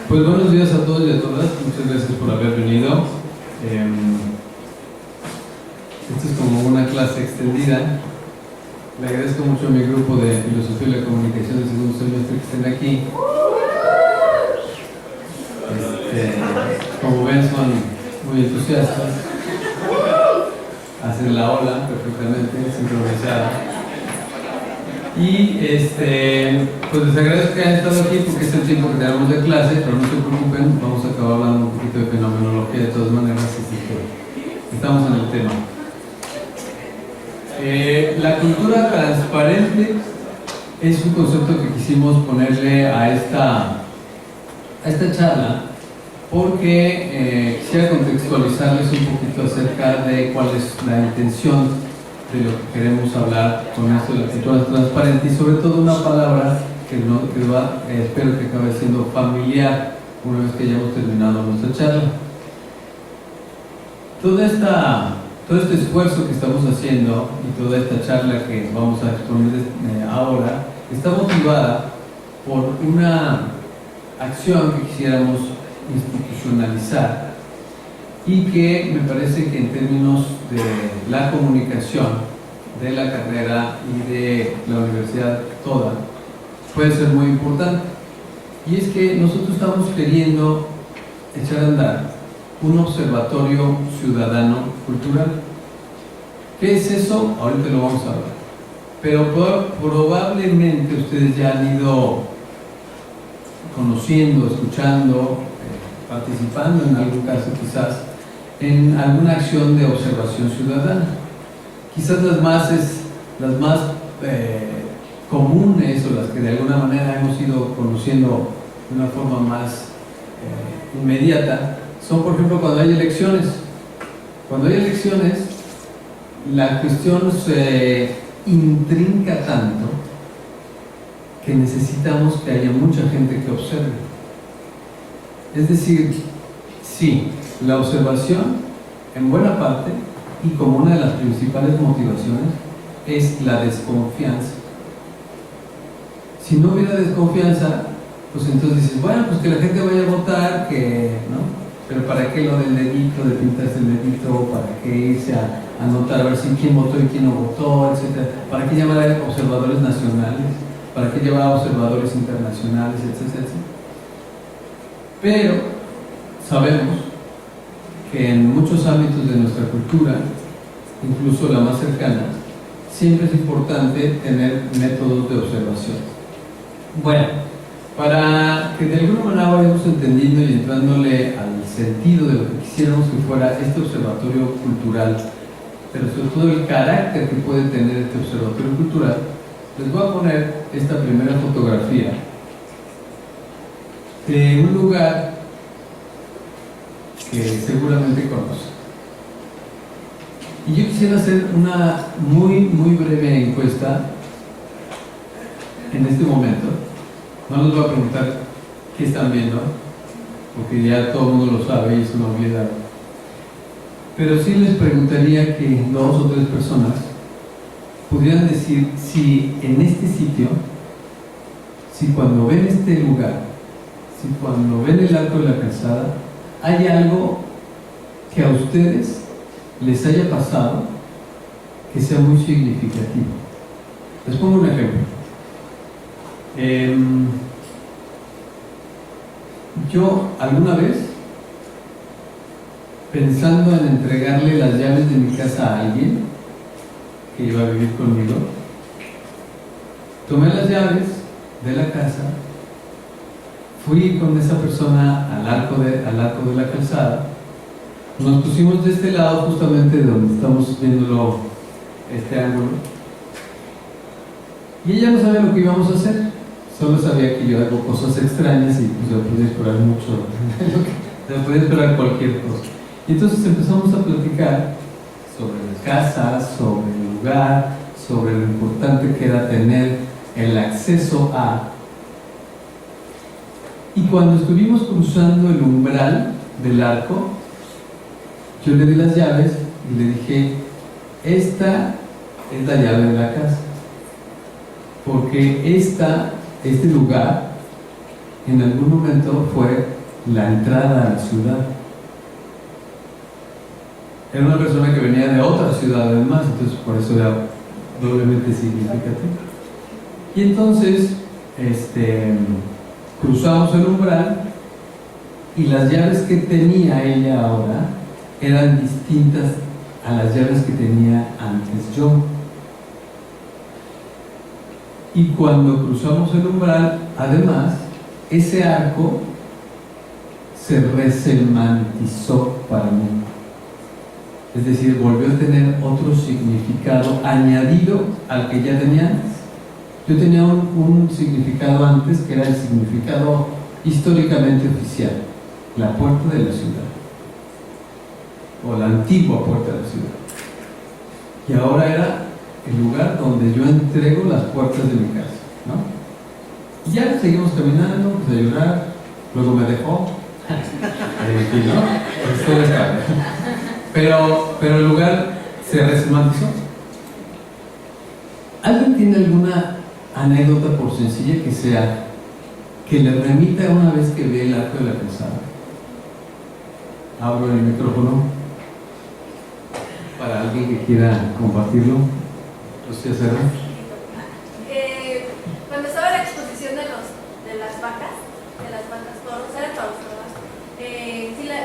Pues buenos días a todos y a todas, muchas gracias por haber venido. Esto es como una clase extendida. Le agradezco mucho a mi grupo de Filosofía y la Comunicación del segundo semestre que estén aquí. Como ven, son muy entusiastas, hacen la ola perfectamente, sincronizada. Y pues les agradezco que hayan estado aquí porque es el tiempo que tenemos de clase, pero no se preocupen, vamos a acabar hablando un poquito de fenomenología de todas maneras, así que estamos en el tema. La cultura transparente es un concepto que quisimos ponerle a esta charla porque quisiera contextualizarles un poquito acerca de cuál es la intención de lo que queremos hablar con esto de la cultura transparente y sobre todo una palabra que espero que acabe siendo familiar una vez que hayamos terminado nuestra charla. Todo este esfuerzo que estamos haciendo y toda esta charla que vamos a exponer ahora está motivada por una acción que quisiéramos institucionalizar y que me parece que en términos de la comunicación, de la carrera y de la universidad toda, puede ser muy importante. Y es que nosotros estamos queriendo echar a andar un observatorio ciudadano cultural. ¿Qué es eso? Ahorita lo vamos a hablar. Pero probablemente ustedes ya han ido conociendo, escuchando, participando en algún caso quizás en alguna acción de observación ciudadana. Quizás las más comunes o las que de alguna manera hemos ido conociendo de una forma más inmediata son, por ejemplo, cuando hay elecciones. Cuando hay elecciones, la cuestión se intrinca tanto que necesitamos que haya mucha gente que observe. Es decir, sí, la observación, en buena parte, y como una de las principales motivaciones, es la desconfianza. Si no hubiera desconfianza, pues entonces dices, bueno, pues que la gente vaya a votar, ¿no? Pero ¿para qué lo del dedito, de pintarse el dedito? ¿Para qué irse a anotar a ver si quién votó y quién no votó, etcétera? ¿Para qué llamar a observadores nacionales? ¿Para qué llevar a observadores internacionales, etcétera, etcétera? Pero sabemos que en muchos ámbitos de nuestra cultura, incluso la más cercana, siempre es importante tener métodos de observación. Bueno, para que de alguna manera vayamos entendiendo y entrándole al sentido de lo que quisiéramos que fuera este observatorio cultural, pero sobre todo el carácter que puede tener este observatorio cultural, les voy a poner esta primera fotografía de un lugar que seguramente conocen. Y yo quisiera hacer una muy breve encuesta en este momento. No les voy a preguntar qué están viendo, porque ya todo el mundo lo sabe y es una obviedad. Pero sí les preguntaría que 2 o 3 personas pudieran decir si en este sitio, si cuando ven este lugar, si cuando ven el Arco de la Calzada, hay algo que a ustedes les haya pasado que sea muy significativo. Les pongo un ejemplo. Yo alguna vez, pensando en entregarle las llaves de mi casa a alguien que iba a vivir conmigo, tomé las llaves de la casa, fui con esa persona al arco de la calzada, nos pusimos de este lado, justamente de donde estamos viéndolo, este ángulo, y ella no sabía lo que íbamos a hacer, solo sabía que yo hago cosas extrañas y pues yo podía esperar mucho, yo podía esperar cualquier cosa. Y entonces empezamos a platicar sobre las casas, sobre el lugar, sobre lo importante que era tener el acceso a. Y cuando estuvimos cruzando el umbral del arco, yo le di las llaves y le dije, esta es la llave de la casa, porque este lugar en algún momento fue la entrada a la ciudad. Era una persona que venía de otra ciudad además, entonces por eso era doblemente significativo. Y entonces cruzamos el umbral y las llaves que tenía ella ahora eran distintas a las llaves que tenía antes yo. Y cuando cruzamos el umbral, además, ese arco se resemantizó para mí. Es decir, volvió a tener otro significado añadido al que ya tenía antes. Yo tenía un significado antes que era el significado históricamente oficial, la puerta de la ciudad, o la antigua puerta de la ciudad. Y ahora era el lugar donde yo entrego las puertas de mi casa, ¿no? Y ya seguimos caminando, empecé a llorar, luego me dejó, y no, esto es caro. Pero el lugar se resemantizó. ¿Alguien tiene alguna anécdota, por sencilla que sea, que le remita una vez que ve el arco de la calzada? Abro el micrófono para alguien que quiera compartirlo. ¿Usted hace? Cuando estaba la exposición de las vacas toros, eran toros, ¿verdad?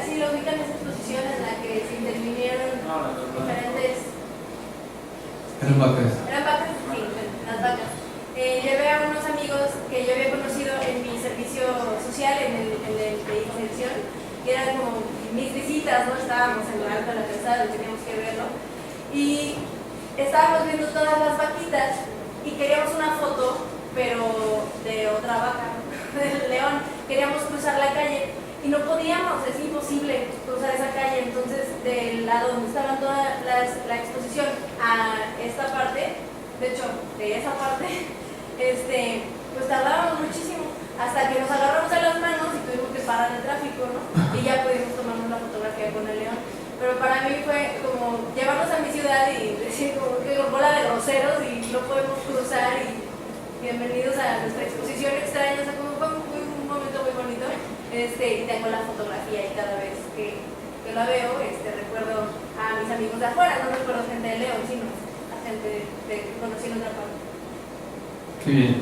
Sí lo ubican esa exposición en la que se intervinieron diferentes. Eran vacas. Eran vacas, sí, las vacas. Llevé a unos amigos que yo había conocido en mi servicio social, en el de inserción, que eran como mis visitas, ¿no? Estábamos en el alto de la calzada, teníamos que verlo. Y estábamos viendo todas las vaquitas y queríamos una foto, pero de otra vaca, del león. Queríamos cruzar la calle y no podíamos, es imposible cruzar esa calle. Entonces, del lado donde estaban toda la exposición a esta parte, de hecho, de esa parte, pues tardábamos muchísimo hasta que nos agarramos a las manos y tuvimos que parar el tráfico, ¿no? Y ya pudimos tomarnos la fotografía con el león. Pero para mí fue como llevarnos a mi ciudad y decir como que bola de groseros y no podemos cruzar y bienvenidos a nuestra exposición extraña. O sea, como fue un momento muy bonito. Y tengo la fotografía y cada vez que la veo, recuerdo a mis amigos de afuera, no recuerdo gente de León, sino a gente que conocí en otra parte. Qué bien.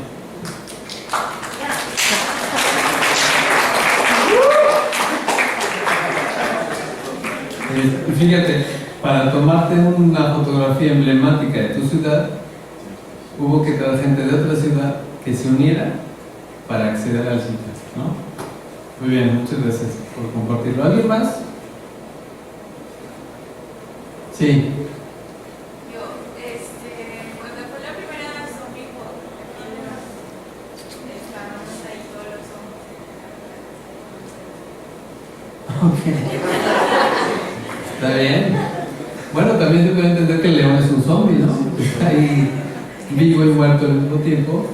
Fíjate, para tomarte una fotografía emblemática de tu ciudad, hubo que traer gente de otra ciudad que se uniera para acceder al sitio, ¿no? Muy bien, muchas gracias por compartirlo. ¿Alguien más? Sí. Cuando fue la primera zombie pop, estábamos ahí todos los zombies. Ok. Está bien. Bueno, también se puede entender que el león es un zombie, ¿no? Está ahí vivo y muerto al mismo tiempo,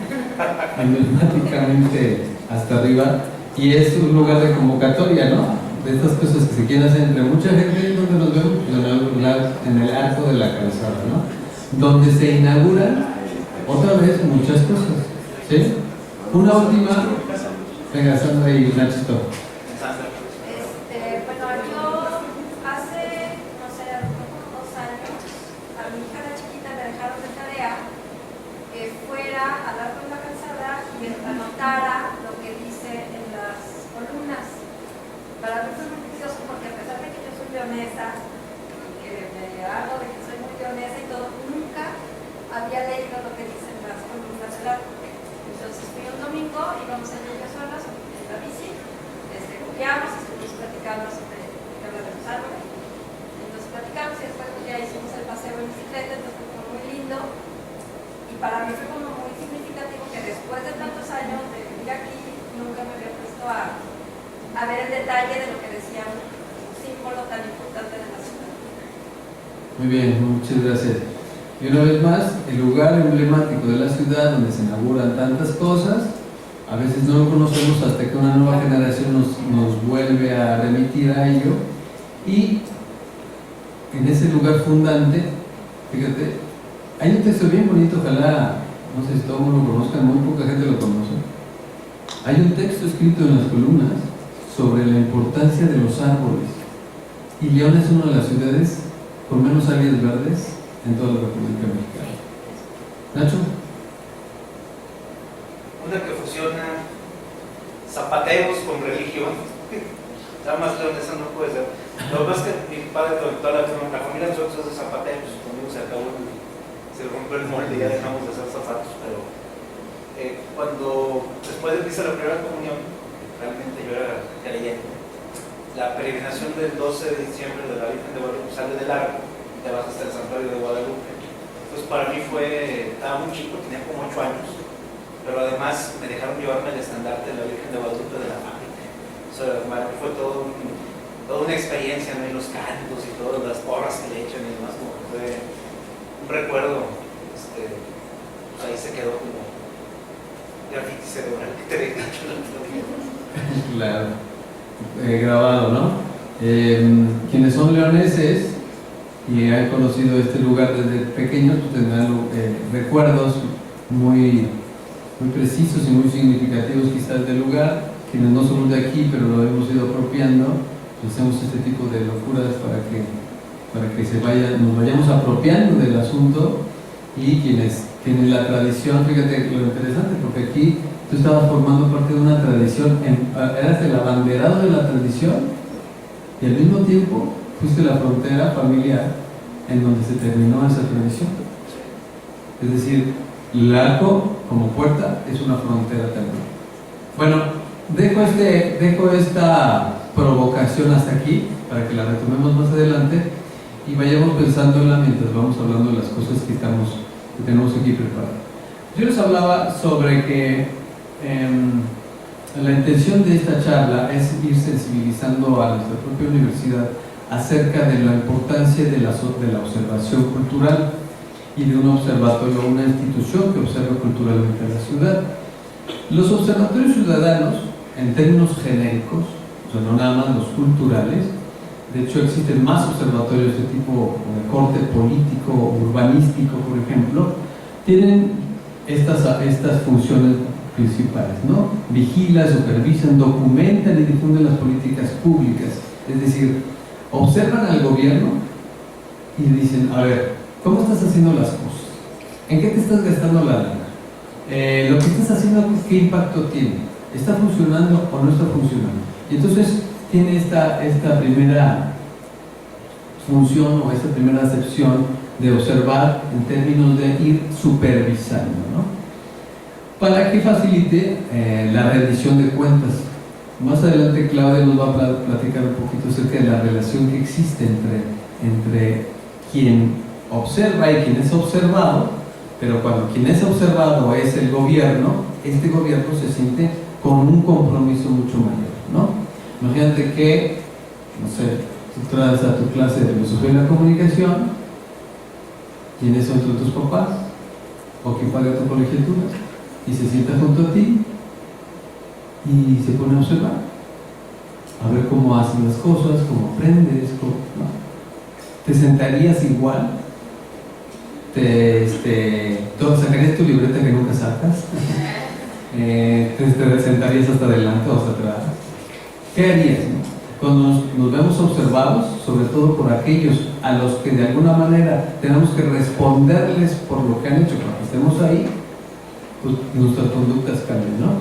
emblemáticamente hasta arriba, y es un lugar de convocatoria, ¿no? De estas cosas que se quieren hacer entre mucha gente, donde nos vemos en el arco de la calzada, ¿no? Donde se inauguran otra vez muchas cosas, ¿sí? Una última, venga, Sandra y Nachito. Bueno, yo hace, no sé, unos 2 años, a mi hija la chiquita me dejaron de tarea que fuera a dar con la calzada y anotara lo que dice en las columnas. Para mí fue muy curioso porque a pesar de que yo soy leonesa, que me hago de que soy muy leonesa y todo, nunca había leído lo que dicen las columnas del arco. Entonces fui un domingo, íbamos a lluvia solas en la bici, copiamos, estuvimos platicando sobre el tema de los árboles. Entonces platicamos y después ya hicimos el paseo en bicicleta, entonces fue muy lindo. Y para mí fue como muy significativo que después de tantos años de vivir aquí, nunca me había puesto a ver el detalle de lo que decía un símbolo tan importante de la ciudad. Muy bien, muchas gracias. Y una vez más, el lugar emblemático de la ciudad donde se inauguran tantas cosas, a veces no lo conocemos hasta que una nueva generación nos vuelve a remitir a ello. Y en ese lugar fundante, fíjate, hay un texto bien bonito, ojalá, no sé si todo el mundo lo conozca, muy poca gente lo conoce. Hay un texto escrito en las columnas sobre la importancia de los árboles. Y León es una de las ciudades con menos áreas verdes en toda la República Mexicana. Nacho. Una que fusiona zapateros con religión. Nada más leonesa no puede ser. Lo que pasa es que mi padre, toda la familia de nosotros es de zapateros. Conmigo se acabó, se rompió el molde y ya dejamos de hacer zapatos. Pero cuando después de que hice la primera comunión, realmente yo era creyente. La peregrinación del 12 de diciembre de la Virgen de Guadalupe sale del arco, te vas hasta el santuario de Guadalupe. Entonces para mí estaba muy chico, tenía como 8 años, pero además me dejaron llevarme el estandarte de la Virgen de Guadalupe de la fábrica. O sea, para mí fue toda una experiencia, ¿no? Y los cantos y todas las porras que le echan y demás, como que fue un recuerdo, pues ahí se quedó como graffiti cerebral que te deja. Claro. Grabado, ¿no? Quienes son leoneses y han conocido este lugar desde pequeños, pues tendrán recuerdos muy precisos y muy significativos quizás del lugar. Quienes no somos de aquí, pero lo hemos ido apropiando, pues hacemos este tipo de locuras para que nos vayamos apropiando del asunto. Y quienes tienen la tradición, fíjate lo interesante, porque aquí tú estabas formando parte de una tradición, eras el abanderado de la tradición y al mismo tiempo fuiste la frontera familiar en donde se terminó esa tradición. Es decir, el arco como puerta es una frontera también. Bueno, dejo esta provocación hasta aquí para que la retomemos más adelante y vayamos pensándola mientras vamos hablando de las cosas que tenemos aquí preparadas. Yo les hablaba sobre que la intención de esta charla es ir sensibilizando a nuestra propia universidad acerca de la importancia de la observación cultural y de un observatorio, una institución que observa culturalmente a la ciudad. Los observatorios ciudadanos, en términos genéricos, o sea, no nada más los culturales, de hecho existen más observatorios de tipo de corte político, urbanístico, por ejemplo, tienen estas funciones principales, ¿no? Vigilan, supervisan, documentan y difunden las políticas públicas. Es decir, observan al gobierno y dicen, a ver, ¿cómo estás haciendo las cosas? ¿En qué te estás gastando la lana? Lo que estás haciendo, ¿qué impacto tiene? ¿Está funcionando o no está funcionando? Y entonces tiene esta primera función o esta primera acepción de observar en términos de ir supervisando, ¿no? Para que facilite la rendición de cuentas. Más adelante Claudia nos va a platicar un poquito acerca de la relación que existe entre quien observa y quien es observado, pero cuando quien es observado es el gobierno, este gobierno se siente con un compromiso mucho mayor, ¿no? Imagínate que, no sé, tú traes a tu clase de filosofía de la comunicación, ¿quiénes son tus papás? ¿O quién paga tu colegiatura? Y se sienta junto a ti y se pone a observar, a ver cómo hacen las cosas, cómo aprendes, ¿no? ¿Te sentarías igual? ¿Sacarías tu libreta que nunca sacas? ¿Te sentarías hasta adelante o hasta atrás? ¿Qué harías, no? Cuando nos vemos observados, sobre todo por aquellos a los que de alguna manera tenemos que responderles por lo que han hecho para que estemos ahí, pues nuestras conductas cambian, ¿no?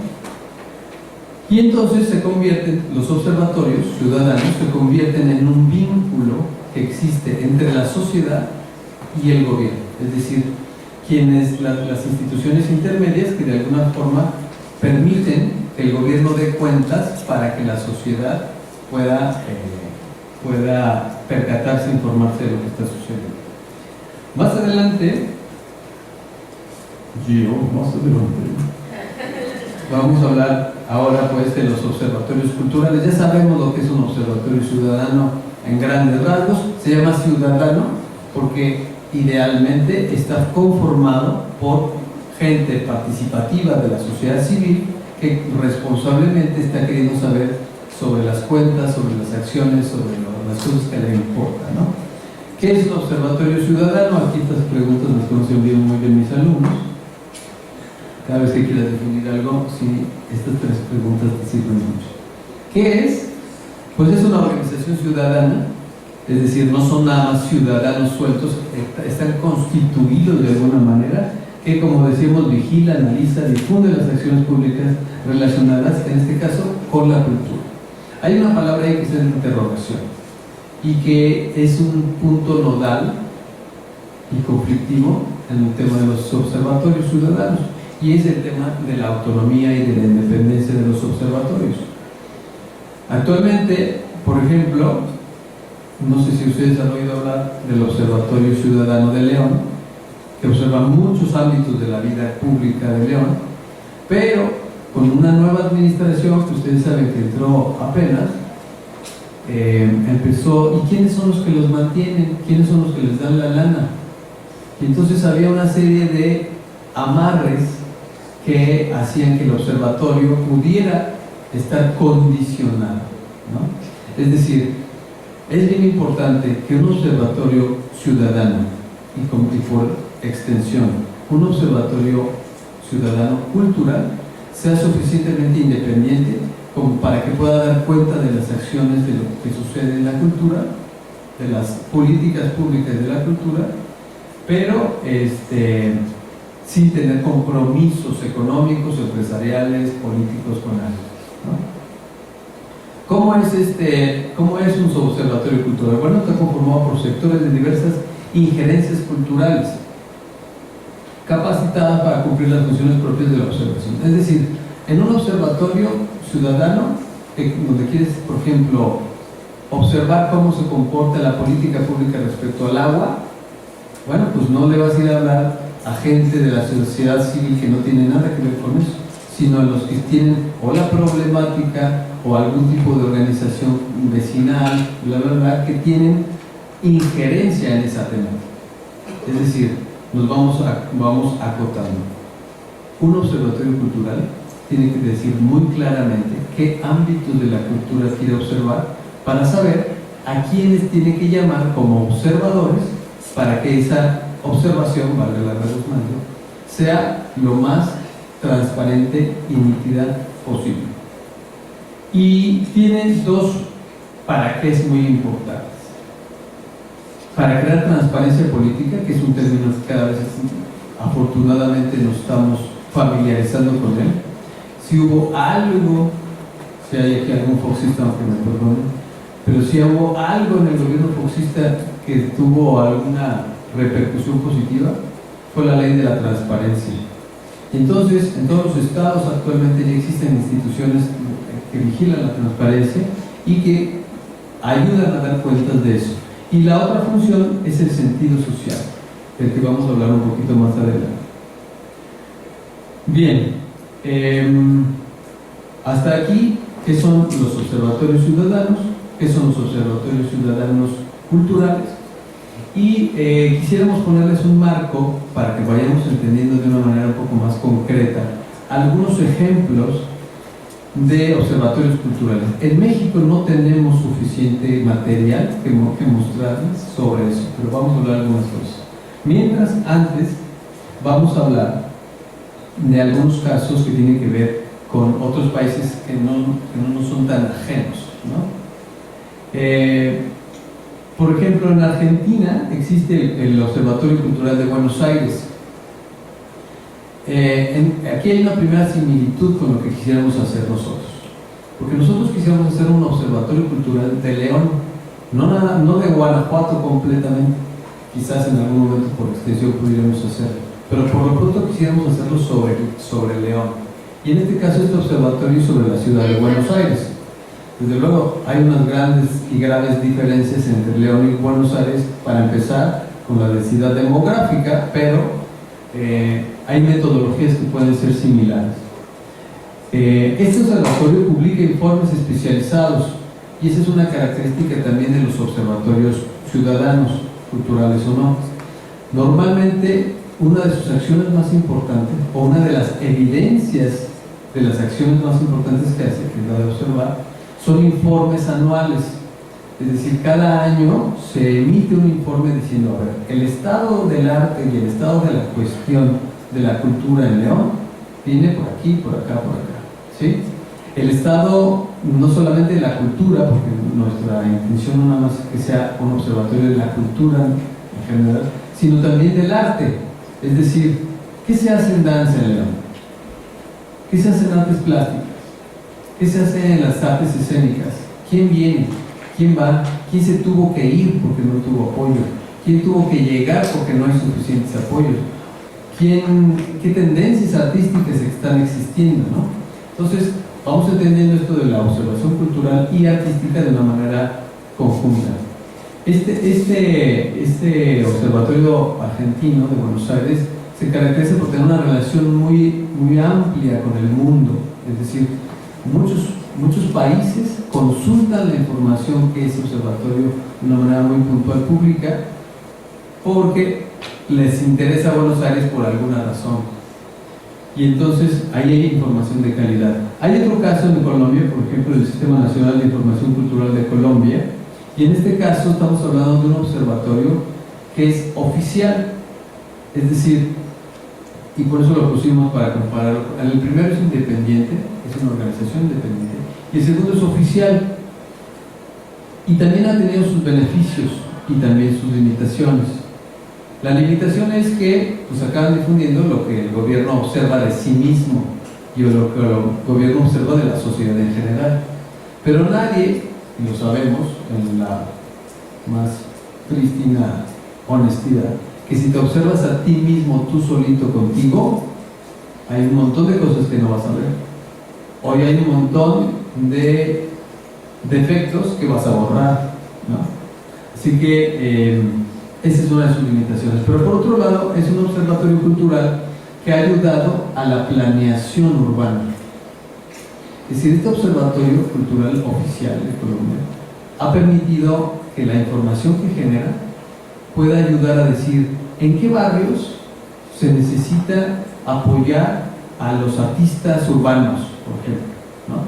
Y entonces los observatorios ciudadanos se convierten en un vínculo que existe entre la sociedad y el gobierno, es decir, las instituciones intermedias que de alguna forma permiten que el gobierno dé cuentas para que la sociedad pueda percatarse, informarse de lo que está sucediendo. Más adelante, vamos a hablar ahora pues de los observatorios culturales. Ya sabemos lo que es un observatorio ciudadano en grandes rasgos. Se llama ciudadano porque idealmente está conformado por gente participativa de la sociedad civil que responsablemente está queriendo saber sobre las cuentas, sobre las acciones, sobre las cosas que le importan, ¿no? ¿Qué es un observatorio ciudadano? Aquí estas preguntas las conocen muy bien mis alumnos. Cada vez que quieras definir algo, sí, estas 3 preguntas te sirven mucho. ¿Qué es? Pues es una organización ciudadana, es decir, no son nada más ciudadanos sueltos, están constituidos de alguna manera, que como decíamos, vigila, analiza, difunde las acciones públicas relacionadas, en este caso, con la cultura. Hay una palabra ahí que es en interrogación y que es un punto nodal y conflictivo en el tema de los observatorios ciudadanos, y es el tema de la autonomía y de la independencia de los observatorios. Actualmente, por ejemplo, no sé si ustedes han oído hablar del Observatorio Ciudadano de León, que observa muchos ámbitos de la vida pública de León, pero con una nueva administración que ustedes saben que entró apenas, empezó, ¿y quiénes son los que los mantienen? ¿Quiénes son los que les dan la lana? Y entonces había una serie de amarres que hacían que el observatorio pudiera estar condicionado, ¿no? Es decir, es bien importante que un observatorio ciudadano, y por extensión, un observatorio ciudadano cultural, sea suficientemente independiente como para que pueda dar cuenta de las acciones de lo que sucede en la cultura, de las políticas públicas de la cultura, pero sin tener compromisos económicos, empresariales, políticos con alguien, ¿no? ¿Cómo es un observatorio cultural? Bueno, está conformado por sectores de diversas injerencias culturales, capacitadas para cumplir las funciones propias de la observación. Es decir, en un observatorio ciudadano, donde quieres, por ejemplo, observar cómo se comporta la política pública respecto al agua, bueno, pues no le vas a ir a hablar a gente de la sociedad civil que no tiene nada que ver con eso, sino a los que tienen o la problemática o algún tipo de organización vecinal, bla, bla, bla, que tienen injerencia en esa temática. Es decir, nos vamos acotando. Un observatorio cultural tiene que decir muy claramente qué ámbitos de la cultura quiere observar para saber a quiénes tiene que llamar como observadores para que esa observación, valga la redundancia, sea lo más transparente y nítida posible. Y tiene dos para qué es muy importantes. Para crear transparencia política, que es un término que cada vez afortunadamente nos estamos familiarizando con él. Si hubo algo, si hay aquí algún foxista, aunque me perdone, pero si hubo algo en el gobierno foxista que tuvo alguna repercusión positiva, fue la ley de la transparencia. Entonces, en todos los estados actualmente ya existen instituciones que vigilan la transparencia y que ayudan a dar cuentas de eso. Y la otra función es el sentido social, del que vamos a hablar un poquito más adelante. Bien, hasta aquí, ¿qué son los observatorios ciudadanos? ¿Qué son los observatorios ciudadanos culturales? Y quisiéramos ponerles un marco para que vayamos entendiendo de una manera un poco más concreta algunos ejemplos de observatorios culturales. En México no tenemos suficiente material que mostrarles sobre eso, pero vamos a hablar de algunas cosas. Mientras, antes, vamos a hablar de algunos casos que tienen que ver con otros países que no nos son tan ajenos, ¿no? Por ejemplo, en Argentina existe el Observatorio Cultural de Buenos Aires. Aquí hay una primera similitud con lo que quisiéramos hacer nosotros, porque nosotros quisiéramos hacer un observatorio cultural de León, no de Guanajuato completamente, quizás en algún momento por extensión pudiéramos hacerlo, pero por lo pronto quisiéramos hacerlo sobre León, y en este caso este observatorio sobre la ciudad de Buenos Aires. Desde luego hay unas grandes y graves diferencias entre León y Buenos Aires, para empezar con la densidad demográfica, pero hay metodologías que pueden ser similares. Este observatorio publica informes especializados, y esa es una característica también de los observatorios ciudadanos, culturales o no. Normalmente una de sus acciones más importantes, o una de las evidencias de las acciones más importantes que hace, que es la de observar, son informes anuales. Es decir, cada año se emite un informe diciendo, a ver, el estado del arte y el estado de la cuestión de la cultura en León viene por aquí, por acá, ¿sí? el Estado, no solamente de la cultura, porque nuestra intención no nada más es que sea un observatorio de la cultura en general, sino también del arte. Es decir, ¿qué se hace en danza en León? ¿Qué se hace en artes plásticas? ¿Qué se hace en las artes escénicas? ¿Quién viene? ¿Quién va? ¿Quién se tuvo que ir porque no tuvo apoyo? ¿Quién tuvo que llegar porque no hay suficientes apoyos? ¿Qué tendencias artísticas están existiendo, ¿no? Entonces, vamos entendiendo esto de la observación cultural y artística de una manera conjunta. Este observatorio argentino de Buenos Aires se caracteriza por tener una relación muy amplia con el mundo, es decir, muchos países consultan la información que ese observatorio de una manera muy puntual publica porque les interesa Buenos Aires por alguna razón, y entonces ahí hay información de calidad. Hay otro caso en Colombia, por ejemplo, el Sistema Nacional de Información Cultural de Colombia, y en este caso estamos hablando de un observatorio que es oficial, es decir, y por eso lo pusimos para compararlo. El primero es independiente, es una organización independiente, y el segundo es oficial, y también ha tenido sus beneficios y también sus limitaciones. La limitación es que pues acaban difundiendo lo que el gobierno observa de sí mismo y lo que el gobierno observa de la sociedad en general, pero nadie, y lo sabemos en la más prístina honestidad, que si te observas a ti mismo, tú solito contigo, hay un montón de cosas que no vas a ver. Hoy hay un montón de defectos que vas a borrar, ¿no? Así que esa es una de sus limitaciones. Pero por otro lado, es un observatorio cultural que ha ayudado a la planeación urbana. Es decir, este observatorio cultural oficial de Colombia ha permitido que la información que genera pueda ayudar a decir en qué barrios se necesita apoyar a los artistas urbanos, por ejemplo, ¿no?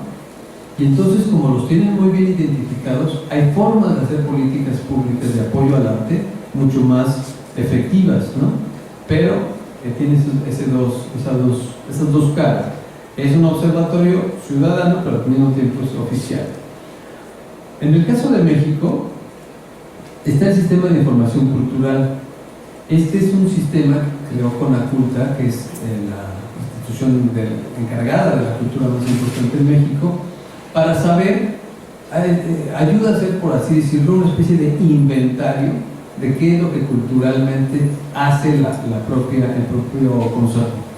Y entonces, como los tienen muy bien identificados, hay formas de hacer políticas públicas de apoyo al arte mucho más efectivas, ¿no? Pero tiene esas dos caras. Es un observatorio ciudadano, pero al mismo tiempo es oficial. En el caso de México, está el Sistema de Información Cultural. Este es un sistema que creó Conaculta, que es la institución encargada de la cultura más importante en México, para saber, ayuda a hacer, por así decirlo, una especie de inventario de qué es lo que culturalmente hace el propio consorcio.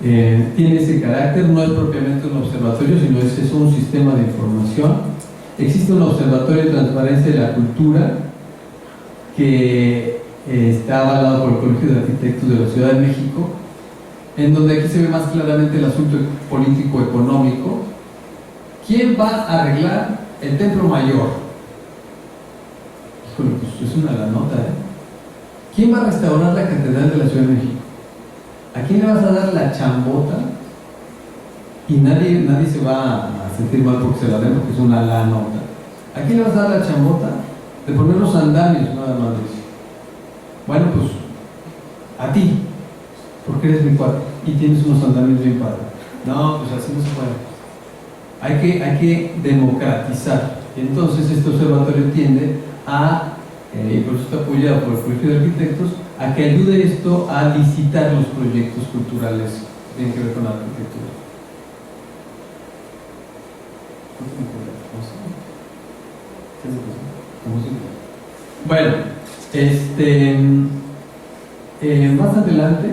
Tiene ese carácter, no es propiamente un observatorio, sino es un sistema de información. Existe un observatorio de transparencia de la cultura que está avalado por el Colegio de Arquitectos de la Ciudad de México, en donde aquí se ve más claramente el asunto político-económico. ¿Quién va a arreglar el Templo Mayor? Híjole, pues es una la nota, ¿eh? ¿Quién va a restaurar la Catedral de la Ciudad de México? ¿A quién le vas a dar la chambota? Y nadie se va a sentir mal porque se la den, porque es una la nota. ¿A quién le vas a dar la chambota? De poner los andamios, nada más dice. Bueno, pues a ti, porque eres mi cuate y tienes unos andamios bien padres. No, pues así no se puede. Hay que democratizar. Entonces este observatorio tiende a, y por eso está apoyado por el Colegio de Arquitectos, a que ayude esto a licitar los proyectos culturales que tienen que ver con la arquitectura. Bueno, más adelante,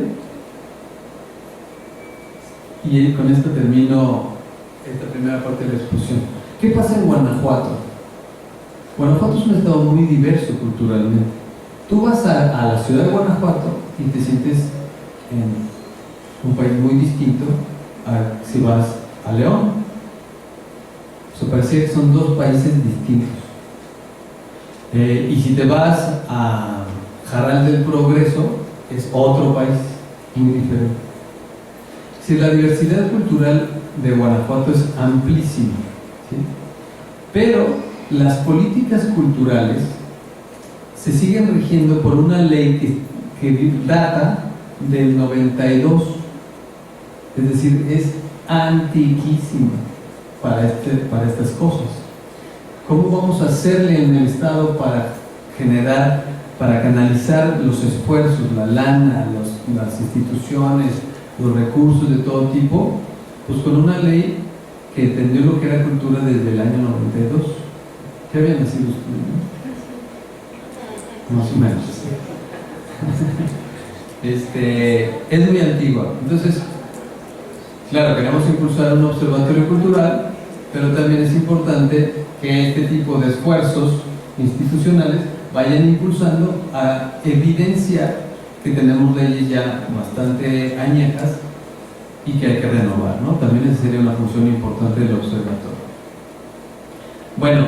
y con esto termino esta primera parte de la exposición. ¿Qué pasa en Guanajuato? Guanajuato es un estado muy diverso culturalmente. Tú vas a la ciudad de Guanajuato y te sientes en un país muy distinto a si vas a León. O sea, parecía que son dos países distintos. Y si te vas a Jarral del Progreso, es otro país muy diferente. Si la diversidad cultural de Guanajuato es amplísima, ¿sí? Pero las políticas culturales se siguen rigiendo por una ley que data del 92, es decir, es antiquísima. para estas cosas. ¿Cómo vamos a hacerle en el Estado para generar, para canalizar los esfuerzos, la lana, las instituciones, los recursos de todo tipo? Pues con una ley que entendió lo que era cultura desde el año 92. ¿Qué había nacido usted? Más o menos. Es muy antigua. Entonces, claro, queremos impulsar un observatorio cultural, pero también es importante que este tipo de esfuerzos institucionales vayan impulsando a evidenciar que tenemos leyes ya bastante añejas y que hay que renovar, ¿no? También esa sería una función importante del observatorio. Bueno,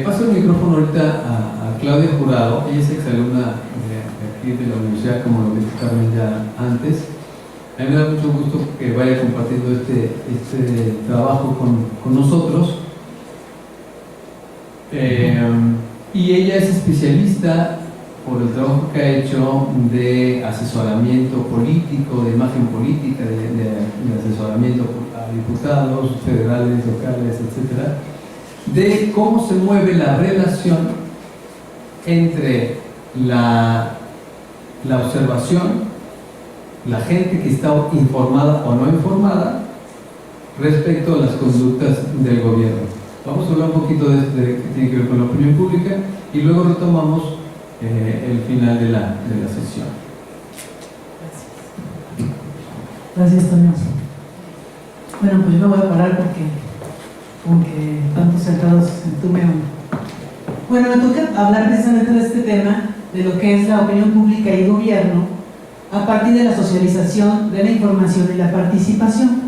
paso el micrófono ahorita a Claudia Jurado. Ella es exalumna de aquí de la universidad, como lo dijo Carmen ya antes. A mí me da mucho gusto que vaya compartiendo este trabajo con nosotros. Y ella es especialista por el trabajo que ha hecho de asesoramiento político, de imagen política, de asesoramiento a diputados federales, locales, etcétera, de cómo se mueve la relación entre la observación, la gente que está informada o no informada respecto a las conductas del gobierno. Vamos a hablar un poquito de que tiene que ver con la opinión pública y luego retomamos el final de la sesión. Gracias, Toño. Bueno, pues yo me voy a parar porque como que tantos sentados entume uno. Bueno, me toca hablar precisamente de este tema, de lo que es la opinión pública y gobierno, a partir de la socialización, de la información y la participación.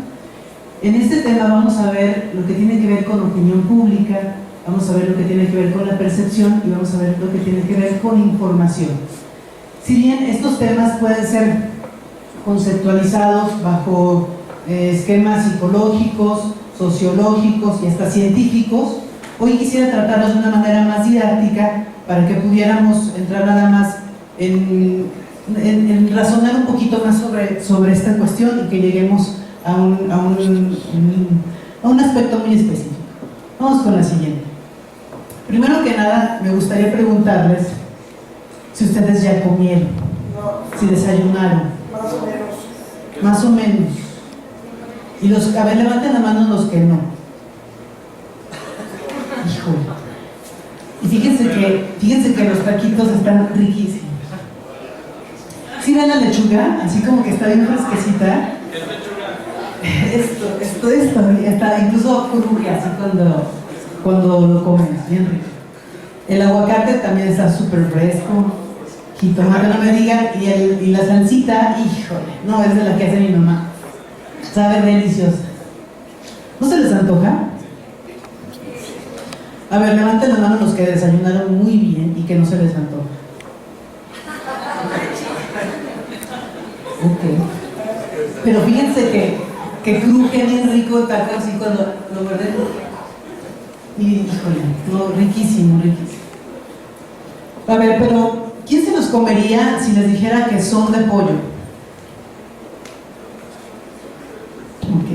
En este tema vamos a ver lo que tiene que ver con opinión pública, vamos a ver lo que tiene que ver con la percepción y vamos a ver lo que tiene que ver con información. Si bien estos temas pueden ser conceptualizados bajo esquemas psicológicos, sociológicos y hasta científicos, hoy quisiera tratarlos de una manera más didáctica para que pudiéramos entrar nada más en razonar un poquito más sobre esta cuestión y que lleguemos a un aspecto muy específico. Vamos con la siguiente. Primero que nada, me gustaría preguntarles si ustedes ya comieron, si desayunaron. Más o menos. Y a ver, levanten la mano los que no. Híjole. Y fíjense que los taquitos están riquísimos. ¿Sí ven la lechuga? Así como que está bien fresquecita. Esto está incluso cruje así cuando lo comen, bien rico. El aguacate también está súper fresco. Jitomate, no me digan. Y la salsita, híjole, no, es de la que hace mi mamá. Sabe deliciosa. ¿No se les antoja? A ver, levanten la mano los que desayunaron muy bien y que no se les antoja. Ok. Pero fíjense que cruje bien rico el taco así cuando lo muerden. Y híjole, no, riquísimo, riquísimo. A ver, pero ¿quién se los comería si les dijera que son de pollo? Ok.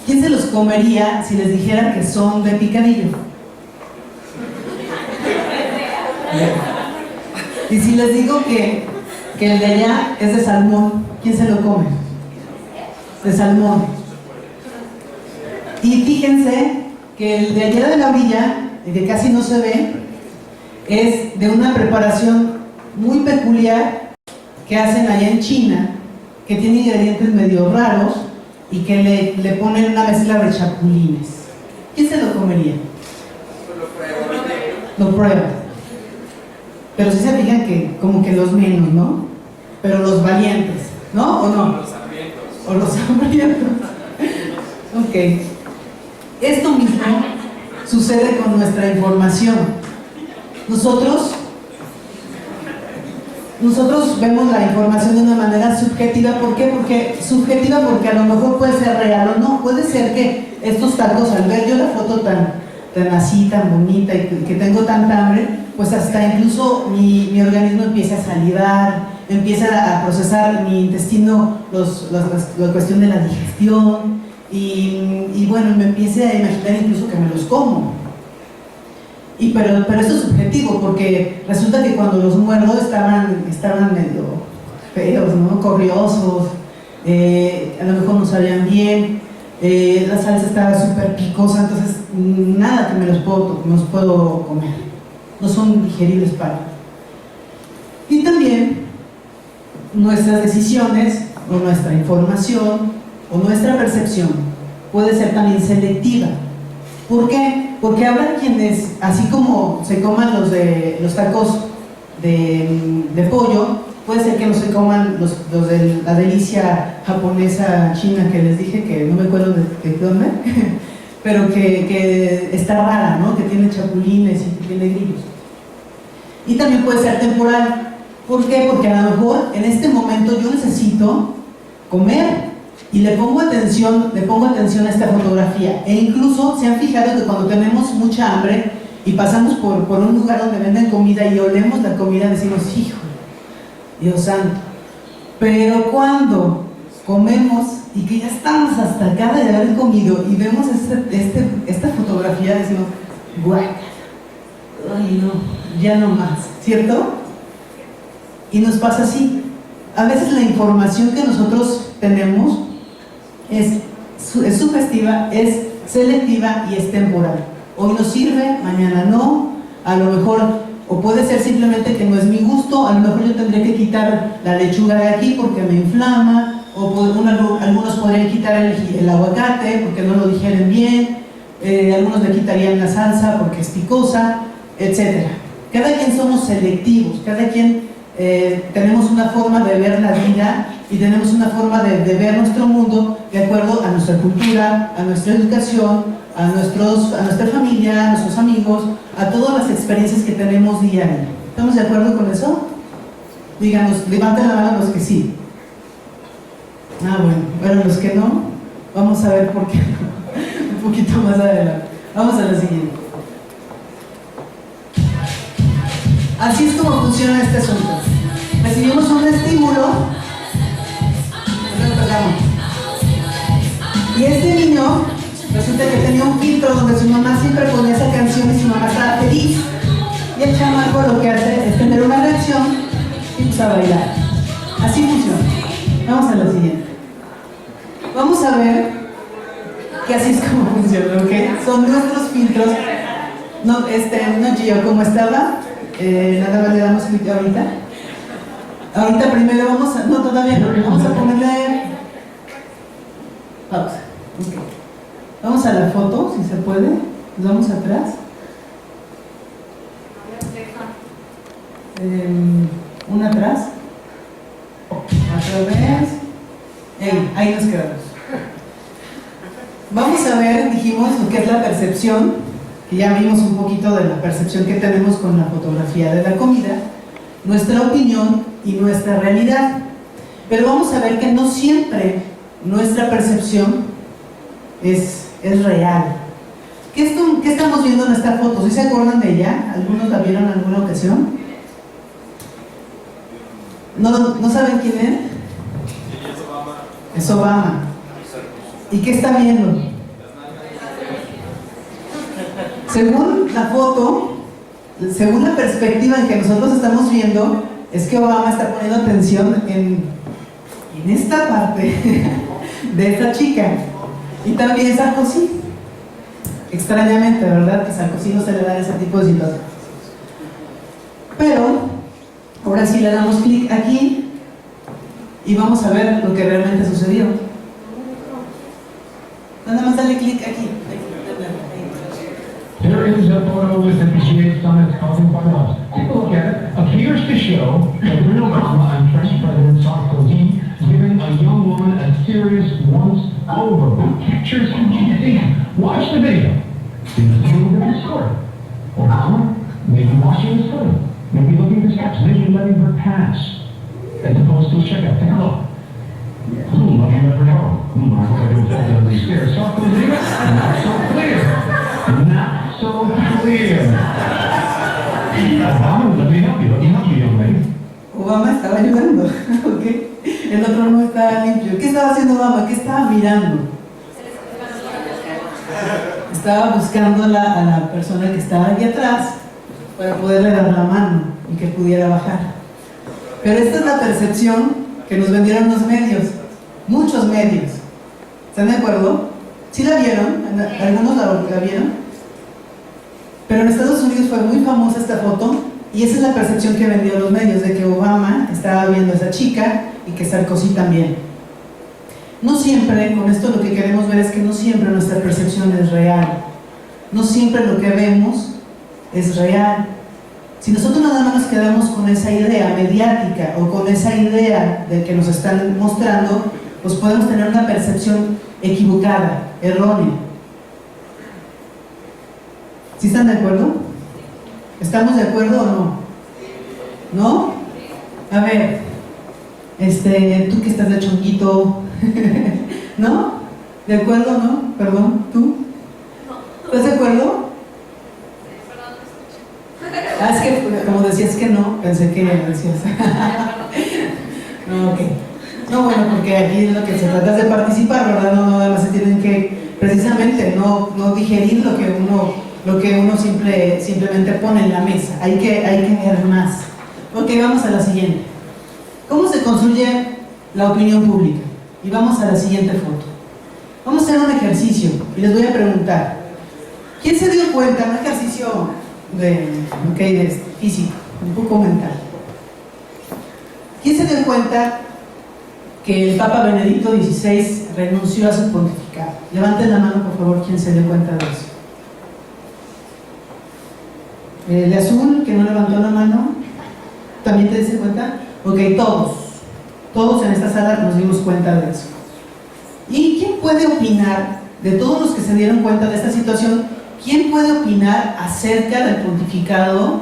¿Quién se los comería si les dijera que son de picadillo? Y si les digo que el de allá es de salmón, ¿quién se lo come? De salmón. Y fíjense que el de allá de la orilla, el que casi no se ve, es de una preparación muy peculiar que hacen allá en China, que tiene ingredientes medio raros y que le ponen una mezcla de chapulines. ¿Quién se lo comería? Lo prueba. Pero si se fijan que como que los menos, ¿no? Pero los valientes, ¿no? ¿O no? O los hambrientos. Ok. Esto mismo sucede con nuestra información. Nosotros vemos la información de una manera subjetiva. ¿Por qué? Porque subjetiva porque a lo mejor puede ser real o no. Puede ser que estos tacos, al ver yo la foto tan así, tan bonita y que tengo tanta hambre, pues hasta incluso mi organismo empieza a salivar, empieza a procesar mi intestino la cuestión de la digestión y bueno, me empiece a imaginar incluso que me los como. Pero esto es subjetivo, porque resulta que cuando los muerdo estaban medio feos, ¿no? Corriosos, a lo mejor no sabían bien, la salsa estaba súper picosa, entonces nada que me los puedo comer, no son digeribles para mí. Y también nuestras decisiones, o nuestra información, o nuestra percepción puede ser también selectiva. ¿Por qué? Porque habrá quienes, así como se coman los tacos de pollo, puede ser que no se coman los de la delicia japonesa china que les dije, que no me acuerdo de dónde, pero que está rara, ¿no? Que tiene chapulines y que tiene grillos. Y también puede ser temporal. ¿Por qué? Porque a lo mejor en este momento yo necesito comer y le pongo atención a esta fotografía. E incluso se han fijado que cuando tenemos mucha hambre y pasamos por un lugar donde venden comida y olemos la comida, decimos, hijo, Dios santo. Pero cuando comemos y que ya estamos hasta acá de haber comido y vemos esta fotografía, decimos, guácala, ay no, ya no más, ¿cierto? Y nos pasa así. A veces la información que nosotros tenemos es sugestiva, es selectiva y es temporal. Hoy nos sirve, mañana no, a lo mejor, o puede ser simplemente que no es mi gusto, a lo mejor yo tendré que quitar la lechuga de aquí porque me inflama, o algunos podrían quitar el aguacate porque no lo digieren bien, algunos le quitarían la salsa porque es picosa, etc. Cada quien somos selectivos, cada quien tenemos una forma de ver la vida y tenemos una forma de ver nuestro mundo de acuerdo a nuestra cultura, a nuestra educación, a nuestra familia, a nuestros amigos, a todas las experiencias que tenemos día a día. ¿Estamos de acuerdo con eso? Díganos, levanten la mano los que sí. Bueno, los que no, vamos a ver por qué no. Un poquito más adelante. Vamos a la siguiente. Así es como funciona este asunto. Recibimos un estímulo, y este niño resulta que tenía un filtro donde su mamá siempre ponía esa canción y su mamá estaba feliz, y el chamaco lo que hace es tener una reacción y empieza a bailar. Así funciona. Vamos a la siguiente. Vamos a ver que así es como funciona, ¿ok? Son nuestros filtros. No, Gio, ¿cómo estaba? Nada más le damos clic ahorita. Ahorita primero todavía no, vamos a ponerle pausa. Okay. Vamos a la foto, si se puede. Nos vamos atrás. Una atrás. Otra vez. Ahí nos quedamos. Vamos a ver, dijimos, lo que es la percepción, que ya vimos un poquito de la percepción que tenemos con la fotografía de la comida, nuestra opinión y nuestra realidad. Pero vamos a ver que no siempre nuestra percepción es real. ¿Qué estamos viendo en esta foto? ¿Sí se acuerdan de ella? ¿Algunos la vieron en alguna ocasión? ¿No saben quién es? Es Obama. ¿Y qué está viendo? Según la foto, según la perspectiva en que nosotros estamos viendo, es que Obama está poniendo atención en esta parte de esta chica. Y también Sarkozy. Extrañamente, ¿verdad? Que Sarkozy no se le da ese tipo de situaciones. Pero, ahora sí le damos clic aquí y vamos a ver lo que realmente sucedió. Nada más dale clic aquí. There is a photo with the PGA Summit causing quite a lot. Take a look at it. Appears to show President Obama and French President Sarkozy giving a young woman a serious once-over. Who captures see? Watch the video. It's a little different story. Obama maybe watching his foot, maybe looking for steps, maybe letting her pass, as opposed to a checkout. Take a look. Love you never know. I hope I don't fall down these stairs. Sarkozy, not so clear. Not so clear. Obama, let me help you, young lady. Obama estaba ayudando, ¿ok? El otro no estaba limpio. ¿Qué estaba haciendo Obama? ¿Qué estaba mirando? estaba buscando a la persona que estaba aquí atrás para poderle dar la mano y que pudiera bajar. Pero esta es la percepción que nos vendieron los medios, muchos medios. ¿Están de acuerdo? ¿Sí la vieron? ¿Algunos la vieron? Pero en Estados Unidos fue muy famosa esta foto y esa es la percepción que vendió los medios, de que Obama estaba viendo a esa chica y que Sarkozy también. No siempre, con esto lo que queremos ver es que no siempre nuestra percepción es real. No siempre lo que vemos es real. Si nosotros nada más nos quedamos con esa idea mediática o con esa idea de que nos están mostrando, pues podemos tener una percepción equivocada, errónea. ¿Sí están de acuerdo? ¿Estamos de acuerdo o no? ¿No? A ver, tú que estás de chonquito, ¿no? ¿De acuerdo o no? Perdón, ¿tú? ¿Estás de acuerdo? Ah, es que como decías que no, pensé que decías. No, ok. No, bueno, porque aquí lo que se trata es de participar, ¿verdad? No, nada más se tienen que, precisamente, no digerir lo que uno simplemente pone en la mesa. Hay que ver más. Ok, vamos a la siguiente. ¿Cómo se construye la opinión pública? Y vamos a la siguiente foto. Vamos a hacer un ejercicio y les voy a preguntar. ¿Quién se dio cuenta? Un ejercicio de físico, un poco mental. ¿Quién se dio cuenta que el Papa Benedicto XVI renunció a su pontificado? Levanten la mano, por favor, ¿quién se dio cuenta de eso? El de azul, que no levantó la mano, ¿también te diste cuenta? Ok, todos en esta sala nos dimos cuenta de eso. ¿Y quién puede opinar, de todos los que se dieron cuenta de esta situación, quién puede opinar acerca del pontificado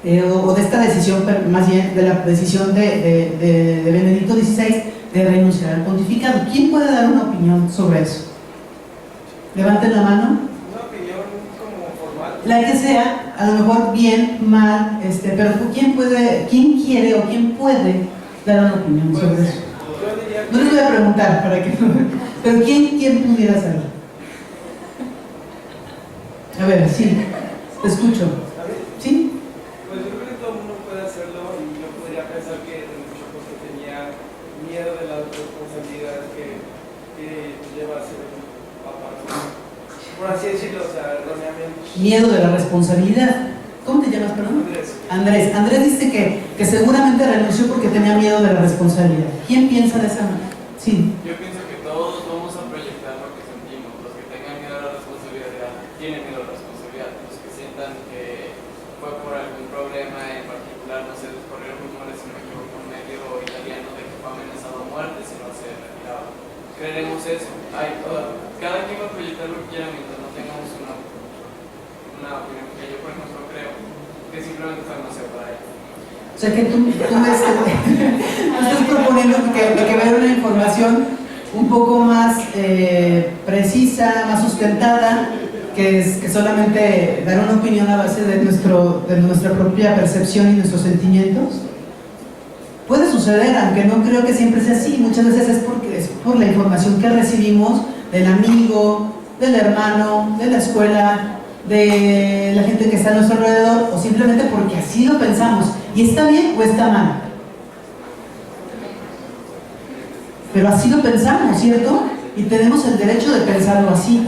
o de esta decisión, más bien de la decisión de Benedicto XVI de renunciar al pontificado? ¿Quién puede dar una opinión sobre eso? Levanten la mano. Una opinión como formal. La que sea, a lo mejor bien, mal, pero quién quiere o quién puede dar una opinión sobre eso. Yo diría que... No les voy a preguntar para que pero quién pudiera hacerlo. A ver, sí, te escucho. ¿Sí? Pues yo creo que todo el mundo puede hacerlo y yo podría pensar que desde mucho porque tenía miedo de las responsabilidades que lleva a ser un papa. Por así decirlo, o sea, erróneamente. Miedo de la responsabilidad. ¿Cómo te llamas, perdón? Andrés. Andrés dice que seguramente renunció porque tenía miedo de la responsabilidad. ¿Quién piensa de esa manera? Sí. Yo pienso que todos vamos a proyectar lo que sentimos. Los que tengan miedo a la responsabilidad tienen miedo a la responsabilidad. Los que sientan que fue por algún problema en particular, no sé, descorrieron rumores, si no me equivoco, un medio italiano de que fue amenazado a muerte si no se retiraba. Creeremos eso. Cada quien va a proyectar lo que quiera mientras no tengamos una opinión que yo, por ejemplo, creo que simplemente fue demasiado para él. O sea que tú me estás proponiendo que vea una información un poco más precisa, más sustentada, que solamente dar una opinión a base de nuestra propia percepción y nuestros sentimientos. Puede suceder, aunque no creo que siempre sea así. Muchas veces es por la información que recibimos del amigo, del hermano, de la escuela, de la gente que está a nuestro alrededor, o simplemente porque así lo pensamos. ¿Y está bien o está mal? Pero así lo pensamos, ¿cierto? Y tenemos el derecho de pensarlo así.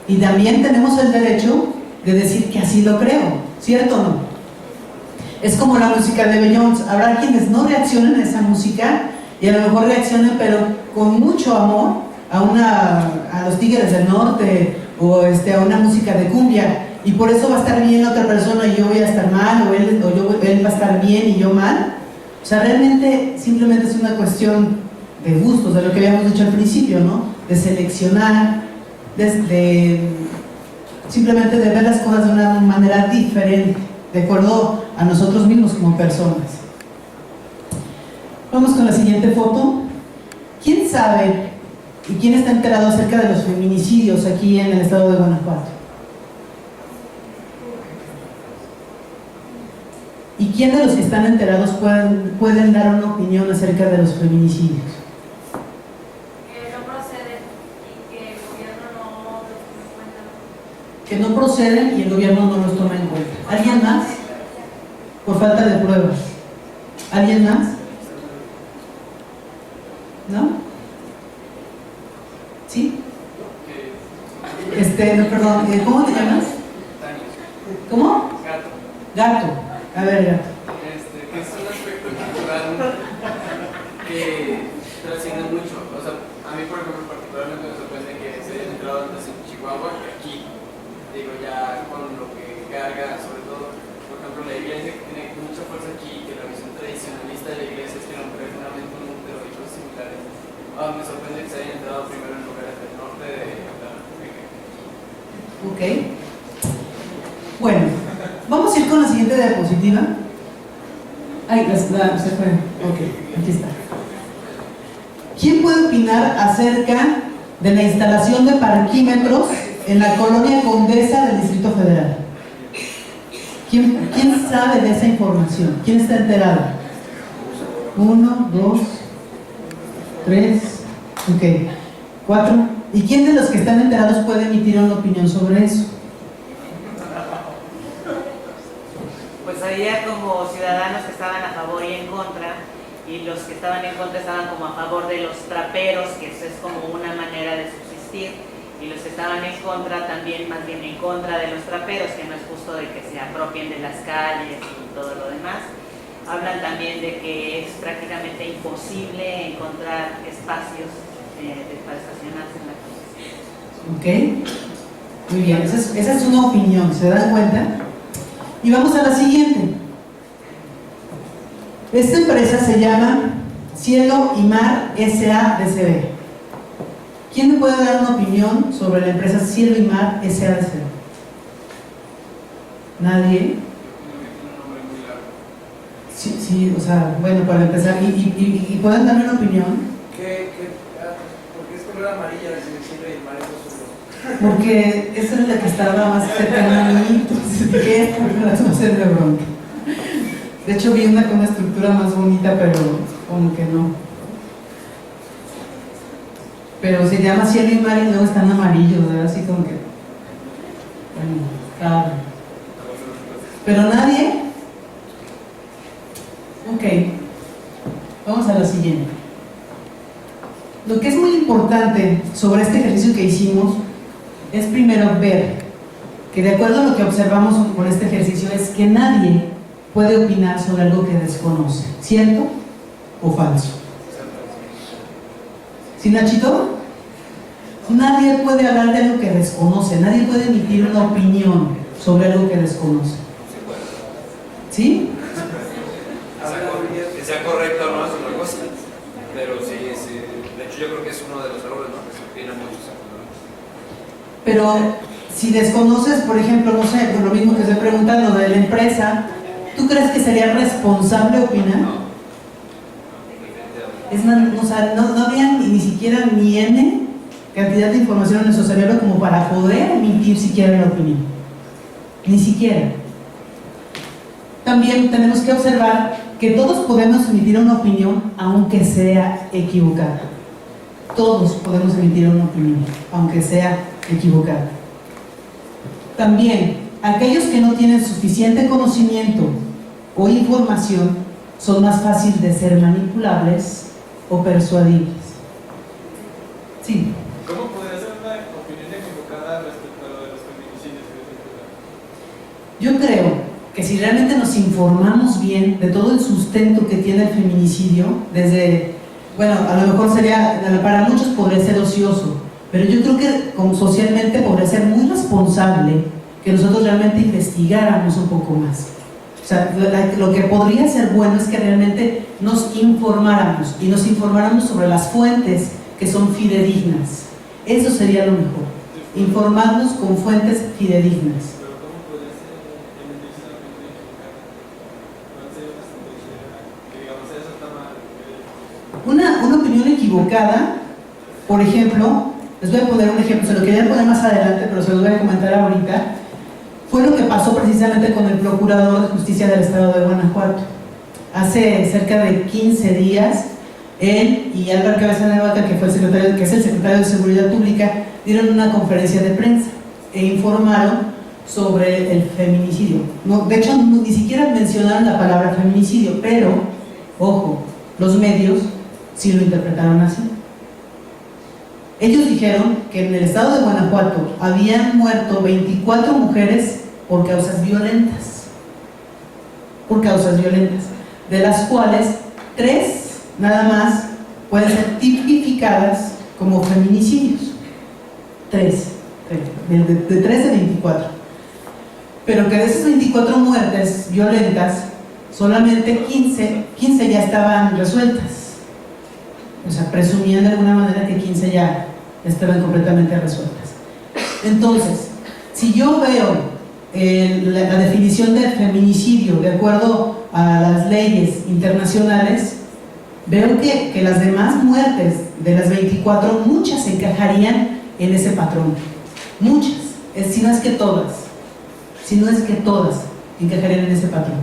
Y también tenemos el derecho de decir que así lo creo, ¿cierto o no? Es como la música de Beyoncé. Habrá quienes no reaccionen a esa música y a lo mejor reaccionen, pero con mucho amor a los Tigres del Norte o a una música de cumbia, y por eso va a estar bien la otra persona y yo voy a estar mal, o él va a estar bien y yo mal. O sea, realmente simplemente es una cuestión de gustos, de lo que habíamos dicho al principio, ¿no? De seleccionar, simplemente de ver las cosas de una manera diferente, de acuerdo a nosotros mismos como personas. Vamos con la siguiente foto. ¿Quién sabe y quién está enterado acerca de los feminicidios aquí en el estado de Guanajuato? ¿Y quién de los que están enterados pueden dar una opinión acerca de los feminicidios? Que no proceden y que el gobierno no los toma en cuenta. que no proceden y el gobierno no los toma en cuenta. ¿Alguien más? Por falta de pruebas. ¿Alguien más? ¿No? ¿Sí? No, perdón, ¿cómo te llamas? ¿Cómo? Gato. Gato. A ver, Gato. Que es un aspecto cultural que trasciende mucho. O sea, a mí, por ejemplo, particularmente me sorprende que se hayan entrado antes en Chihuahua que aquí. Digo, ya con lo que carga, sobre todo, por ejemplo, la iglesia que tiene mucha fuerza aquí, que la visión tradicionalista de la iglesia es que no cree solamente un útero y cosas similares. Me sorprende que se hayan entrado primero en lugares del norte de la República. Ok. Bueno, vamos a ir con la siguiente diapositiva. Ay, se fue. Ok, aquí está. ¿Quién puede opinar acerca de la instalación de parquímetros en la colonia Condesa del Distrito Federal? ¿Quién sabe de esa información? ¿Quién está enterado? 1, 2, 3, ok, 4. ¿Y quién de los que están enterados puede emitir una opinión sobre eso? Pues había como ciudadanos que estaban a favor y en contra, y los que estaban en contra estaban como a favor de los traperos, que eso es como una manera de subsistir, y los que estaban en contra también, más bien en contra de los traperos, que no es justo de que se apropien de las calles y todo lo demás. Hablan también de que es prácticamente imposible encontrar espacios para estacionarse en la calle. Ok, muy bien, esa es una opinión, ¿se dan cuenta? Y vamos a la siguiente. Esta empresa se llama Cielo y Mar S.A.D.C.B. ¿Quién me puede dar una opinión sobre la empresa Cielo y Mar S.A.D.C.B? ¿Nadie? Sí, o sea, bueno, para empezar, ¿y pueden darme una opinión? Porque es color amarilla, si Cielo y Mar es azul. Porque esa es la que estaba más cercana a mí, entonces dije, porque las vamos a hacer de bronca. De hecho vi una con una estructura más bonita, pero como que no. Pero se llama Cielo y Mar y luego están amarillos, ¿verdad? Así como que... Bueno, claro. ¿Pero nadie? Ok. Vamos a la siguiente. Lo que es muy importante sobre este ejercicio que hicimos es primero ver que de acuerdo a lo que observamos con este ejercicio es que nadie puede opinar sobre algo que desconoce, ¿cierto o falso? ¿Sí, Nachito? Nadie puede hablar de algo que desconoce, nadie puede emitir una opinión sobre algo que desconoce. ¿Sí? Que sea correcto o no es otra cosa, pero sí, de hecho yo creo que es uno de los errores, ¿no? Que se opina mucho. Pero si desconoces, por ejemplo, no sé, por lo mismo que estoy preguntando de la empresa, ¿tú crees que sería responsable opinar? No. O sea, no había ni siquiera ni N cantidad de información en nuestro cerebro como para poder emitir siquiera la opinión. Ni siquiera. También tenemos que observar que todos podemos emitir una opinión aunque sea equivocada. Todos podemos emitir una opinión aunque sea equivocada. También, aquellos que no tienen suficiente conocimiento o información son más fáciles de ser manipulables o persuadibles. Sí. ¿Cómo podría ser una opinión equivocada respecto a lo de los feminicidios? Yo creo que si realmente nos informamos bien de todo el sustento que tiene el feminicidio, desde, bueno, a lo mejor sería, para muchos podría ser ocioso, pero yo creo que como socialmente podría ser muy responsable que nosotros realmente investigáramos un poco más. O sea, lo que podría ser bueno es que realmente nos informáramos y nos informáramos sobre las fuentes que son fidedignas. Eso sería lo mejor, informarnos con fuentes fidedignas. Pero ¿cómo podría ser emitirse una opinión equivocada? ¿Cuál sería una estrategia que digamos eso está mal? Una opinión equivocada, por ejemplo, les voy a poner un ejemplo, se lo quería poner más adelante, pero se los voy a comentar ahorita. Fue lo que pasó precisamente con el Procurador de Justicia del Estado de Guanajuato. Hace cerca de 15 días, él y Álvaro Cabeza de Vaca, que es el secretario de Seguridad Pública, dieron una conferencia de prensa. e informaron sobre el feminicidio. No, de hecho, ni siquiera mencionaron la palabra feminicidio, pero, ojo, los medios sí lo interpretaron así. Ellos dijeron que en el estado de Guanajuato habían muerto 24 mujeres por causas violentas. Por causas violentas. De las cuales 3 nada más pueden ser tipificadas como feminicidios. 3. De 3 de 24. Pero que de esas 24 muertes violentas, solamente 15 ya estaban resueltas. O sea, presumían de alguna manera que 15 ya estaban completamente resueltas. Entonces, si yo veo la definición de feminicidio de acuerdo a las leyes internacionales, veo que las demás muertes de las 24, muchas encajarían en ese patrón. Muchas, si no es que todas. Si no es que todas encajarían en ese patrón.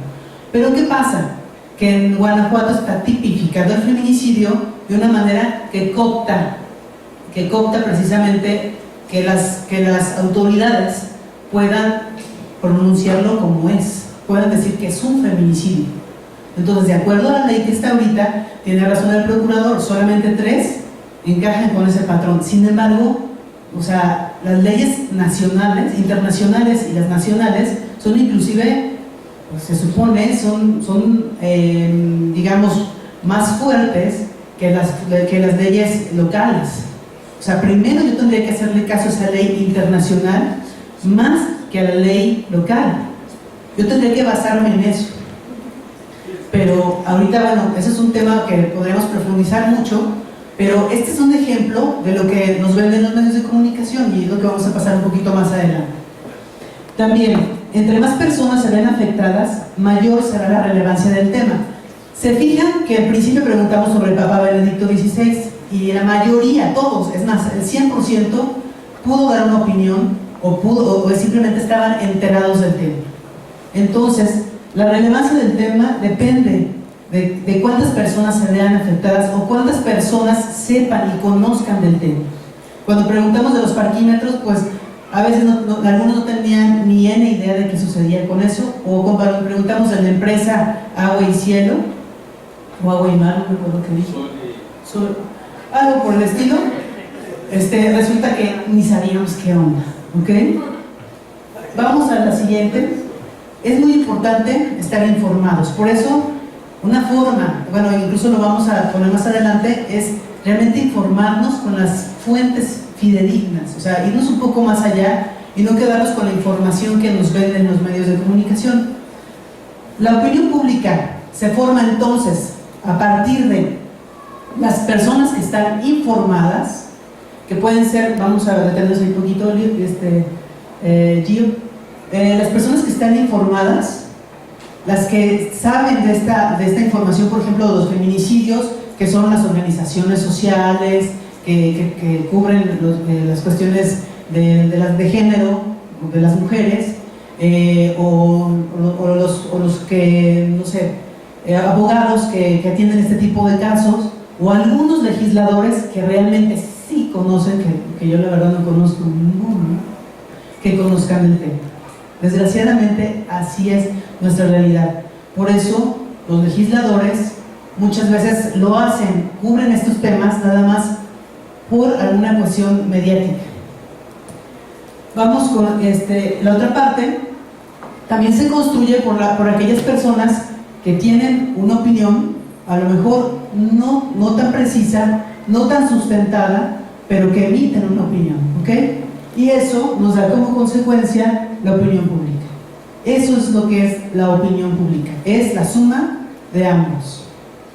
Pero ¿qué pasa? Que en Guanajuato está tipificado el feminicidio de una manera que coopta precisamente que las autoridades puedan pronunciarlo como es, puedan decir que es un feminicidio. Entonces, de acuerdo a la ley que está ahorita, tiene razón el procurador, solamente 3 encajan con ese patrón. Sin embargo, o sea, las leyes nacionales, internacionales y las nacionales son inclusive, pues, se supone, digamos, más fuertes que las leyes locales. O sea, primero yo tendría que hacerle caso a esa ley internacional más que a la ley local. Yo tendría que basarme en eso. Pero ahorita, bueno, ese es un tema que podríamos profundizar mucho, pero este es un ejemplo de lo que nos venden los medios de comunicación y es lo que vamos a pasar un poquito más adelante. También, entre más personas se ven afectadas, mayor será la relevancia del tema. Se fijan que al principio preguntamos sobre el Papa Benedicto XVI y la mayoría, todos, es más, el 100% pudo dar una opinión o simplemente estaban enterados del tema. Entonces, la relevancia del tema depende de cuántas personas se vean afectadas o cuántas personas sepan y conozcan del tema. Cuando preguntamos de los parquímetros, pues a veces algunos no tenían ni idea de qué sucedía con eso, o cuando preguntamos de la empresa Agua y Cielo, o Agua y Mar, no recuerdo qué dijo, algo por el estilo, resulta que ni sabíamos qué onda, ¿ok? Vamos a la siguiente. Es muy importante estar informados, por eso una forma, bueno, incluso lo vamos a poner más adelante, es realmente informarnos con las fuentes fidedignas, o sea, irnos un poco más allá y no quedarnos con la información que nos venden los medios de comunicación. La opinión pública se forma entonces a partir de las personas que están informadas, que pueden ser, vamos a detenernos un poquito, Gio, las personas que están informadas, las que saben de esta información, por ejemplo, de los feminicidios, que son las organizaciones sociales, que cubren las cuestiones de género, de las mujeres, o los que, no sé, abogados que atienden este tipo de casos, o algunos legisladores que realmente sí conocen, que yo la verdad no conozco ninguno, que conozcan el tema. Desgraciadamente así es nuestra realidad. Por eso los legisladores muchas veces lo hacen, cubren estos temas nada más por alguna cuestión mediática. Vamos con la otra parte. También se construye por aquellas personas que tienen una opinión, a lo mejor no tan precisa, no tan sustentada, pero que emiten una opinión, ¿ok? Y eso nos da como consecuencia la opinión pública. Eso es lo que es la opinión pública, es la suma de ambos,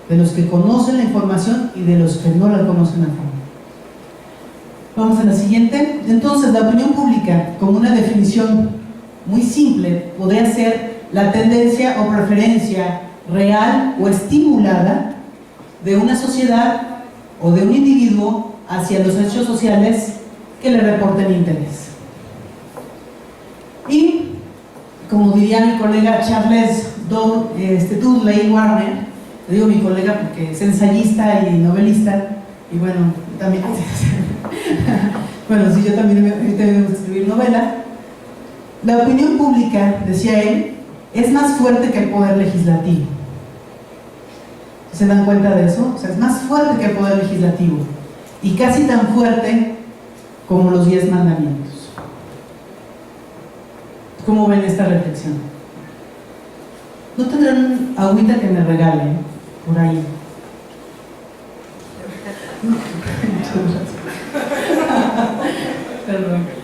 de los que conocen la información y de los que no la conocen a fondo. Vamos a la siguiente. Entonces, la opinión pública, como una definición muy simple, podría ser la tendencia o preferencia real o estimulada de una sociedad o de un individuo hacia los hechos sociales que le reporten interés. Y, como diría mi colega Charles Dudley Warner, le digo mi colega porque es ensayista y novelista, y bueno, también bueno, sí, yo también me gusta escribir novela. La opinión pública, decía él, es más fuerte que el poder legislativo. ¿Se dan cuenta de eso? O sea, es más fuerte que el poder legislativo y casi tan fuerte como los 10 mandamientos. ¿Cómo ven esta reflexión? ¿No tendrán agüita que me regalen por ahí? Perdón.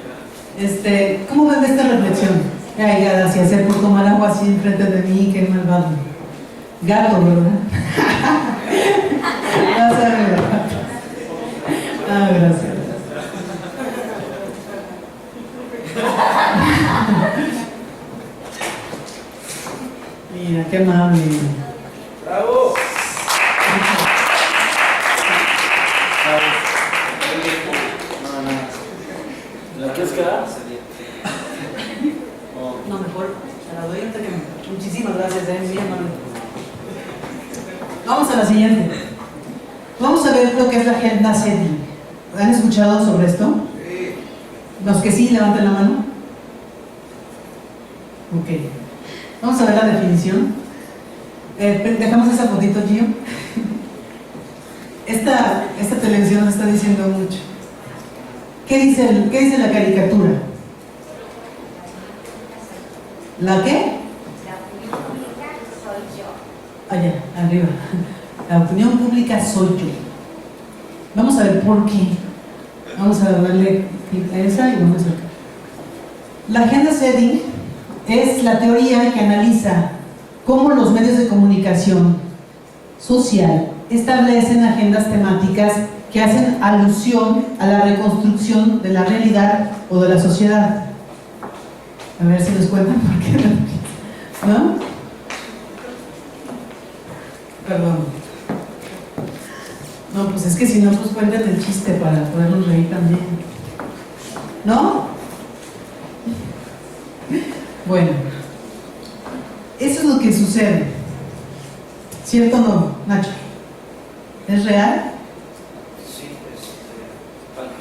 ¿Cómo ven esta reflexión? Ay, gracias, por tomar agua así enfrente de mí, qué malvado. Gato, ¿verdad? Vas a ver. Ah, gracias. Mira, qué amable. ¡Bravo! ¿La quieres quedar? No, mejor se la doy ahorita que muchísimas gracias, muy amable. Vamos a la siguiente. Vamos a ver lo que es la agenda SETI. ¿Han escuchado sobre esto? Los que sí, levanten la mano. Ok. Vamos a ver la definición. Dejamos esa fotito, Gio. Esta televisión nos está diciendo mucho. ¿Qué dice la caricatura? ¿La qué? La opinión pública soy yo. Allá, arriba. La opinión pública soy yo. Vamos a ver por qué. Vamos a darle clic a esa y vamos a ver. La agenda SETI es la teoría que analiza cómo los medios de comunicación social establecen agendas temáticas que hacen alusión a la reconstrucción de la realidad o de la sociedad. A ver si nos cuentan por qué. ¿No? Perdón. No, pues es que si no, pues cuenten el chiste para podernos reír también. ¿No? Bueno, eso es lo que sucede. ¿Cierto o no, Nacho? ¿Es real? Sí, falta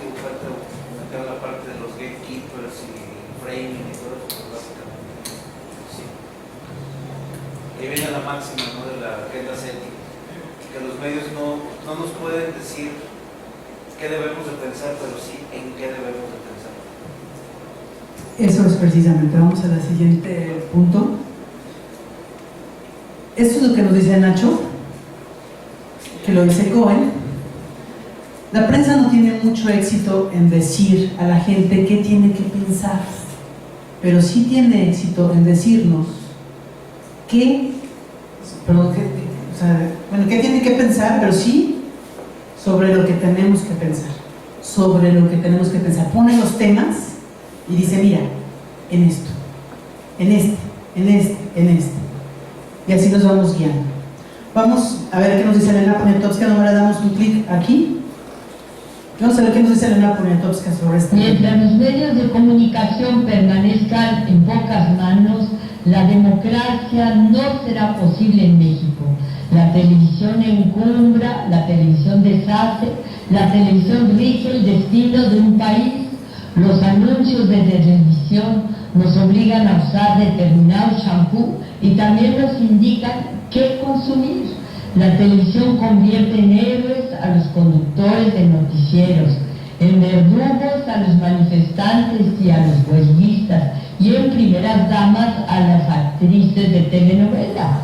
meter la parte de los gatekeepers y framing y todo eso, básicamente. Sí. Ahí viene la máxima, ¿no?, de la agenda SETI, que los medios no nos pueden decir qué debemos de pensar, pero sí en qué debemos de pensar. Eso es precisamente. Vamos a la siguiente punto. Esto es lo que nos dice Nacho, que lo dice Cohen. La prensa no tiene mucho éxito en decir a la gente qué tiene que pensar, pero sí tiene éxito en decirnos qué tiene que pensar, pero sí sobre lo que tenemos que pensar. Sobre lo que tenemos que pensar. Pone los temas y dice, mira, en esto, en este. Y así nos vamos guiando. Vamos a ver qué nos dice Elena Poniatowska. No le damos un clic aquí. Vamos a ver qué nos dice Elena Poniatowska sobre esto. Mientras los medios de comunicación permanezcan en pocas manos, la democracia no será posible en México. La televisión encumbra, la televisión deshace, la televisión rige el destino de un país. Los anuncios de televisión nos obligan a usar determinado shampoo y también nos indican qué consumir. La televisión convierte en héroes a los conductores de noticieros, en verdugos a los manifestantes y a los huelguistas, y en primeras damas a las actrices de telenovela.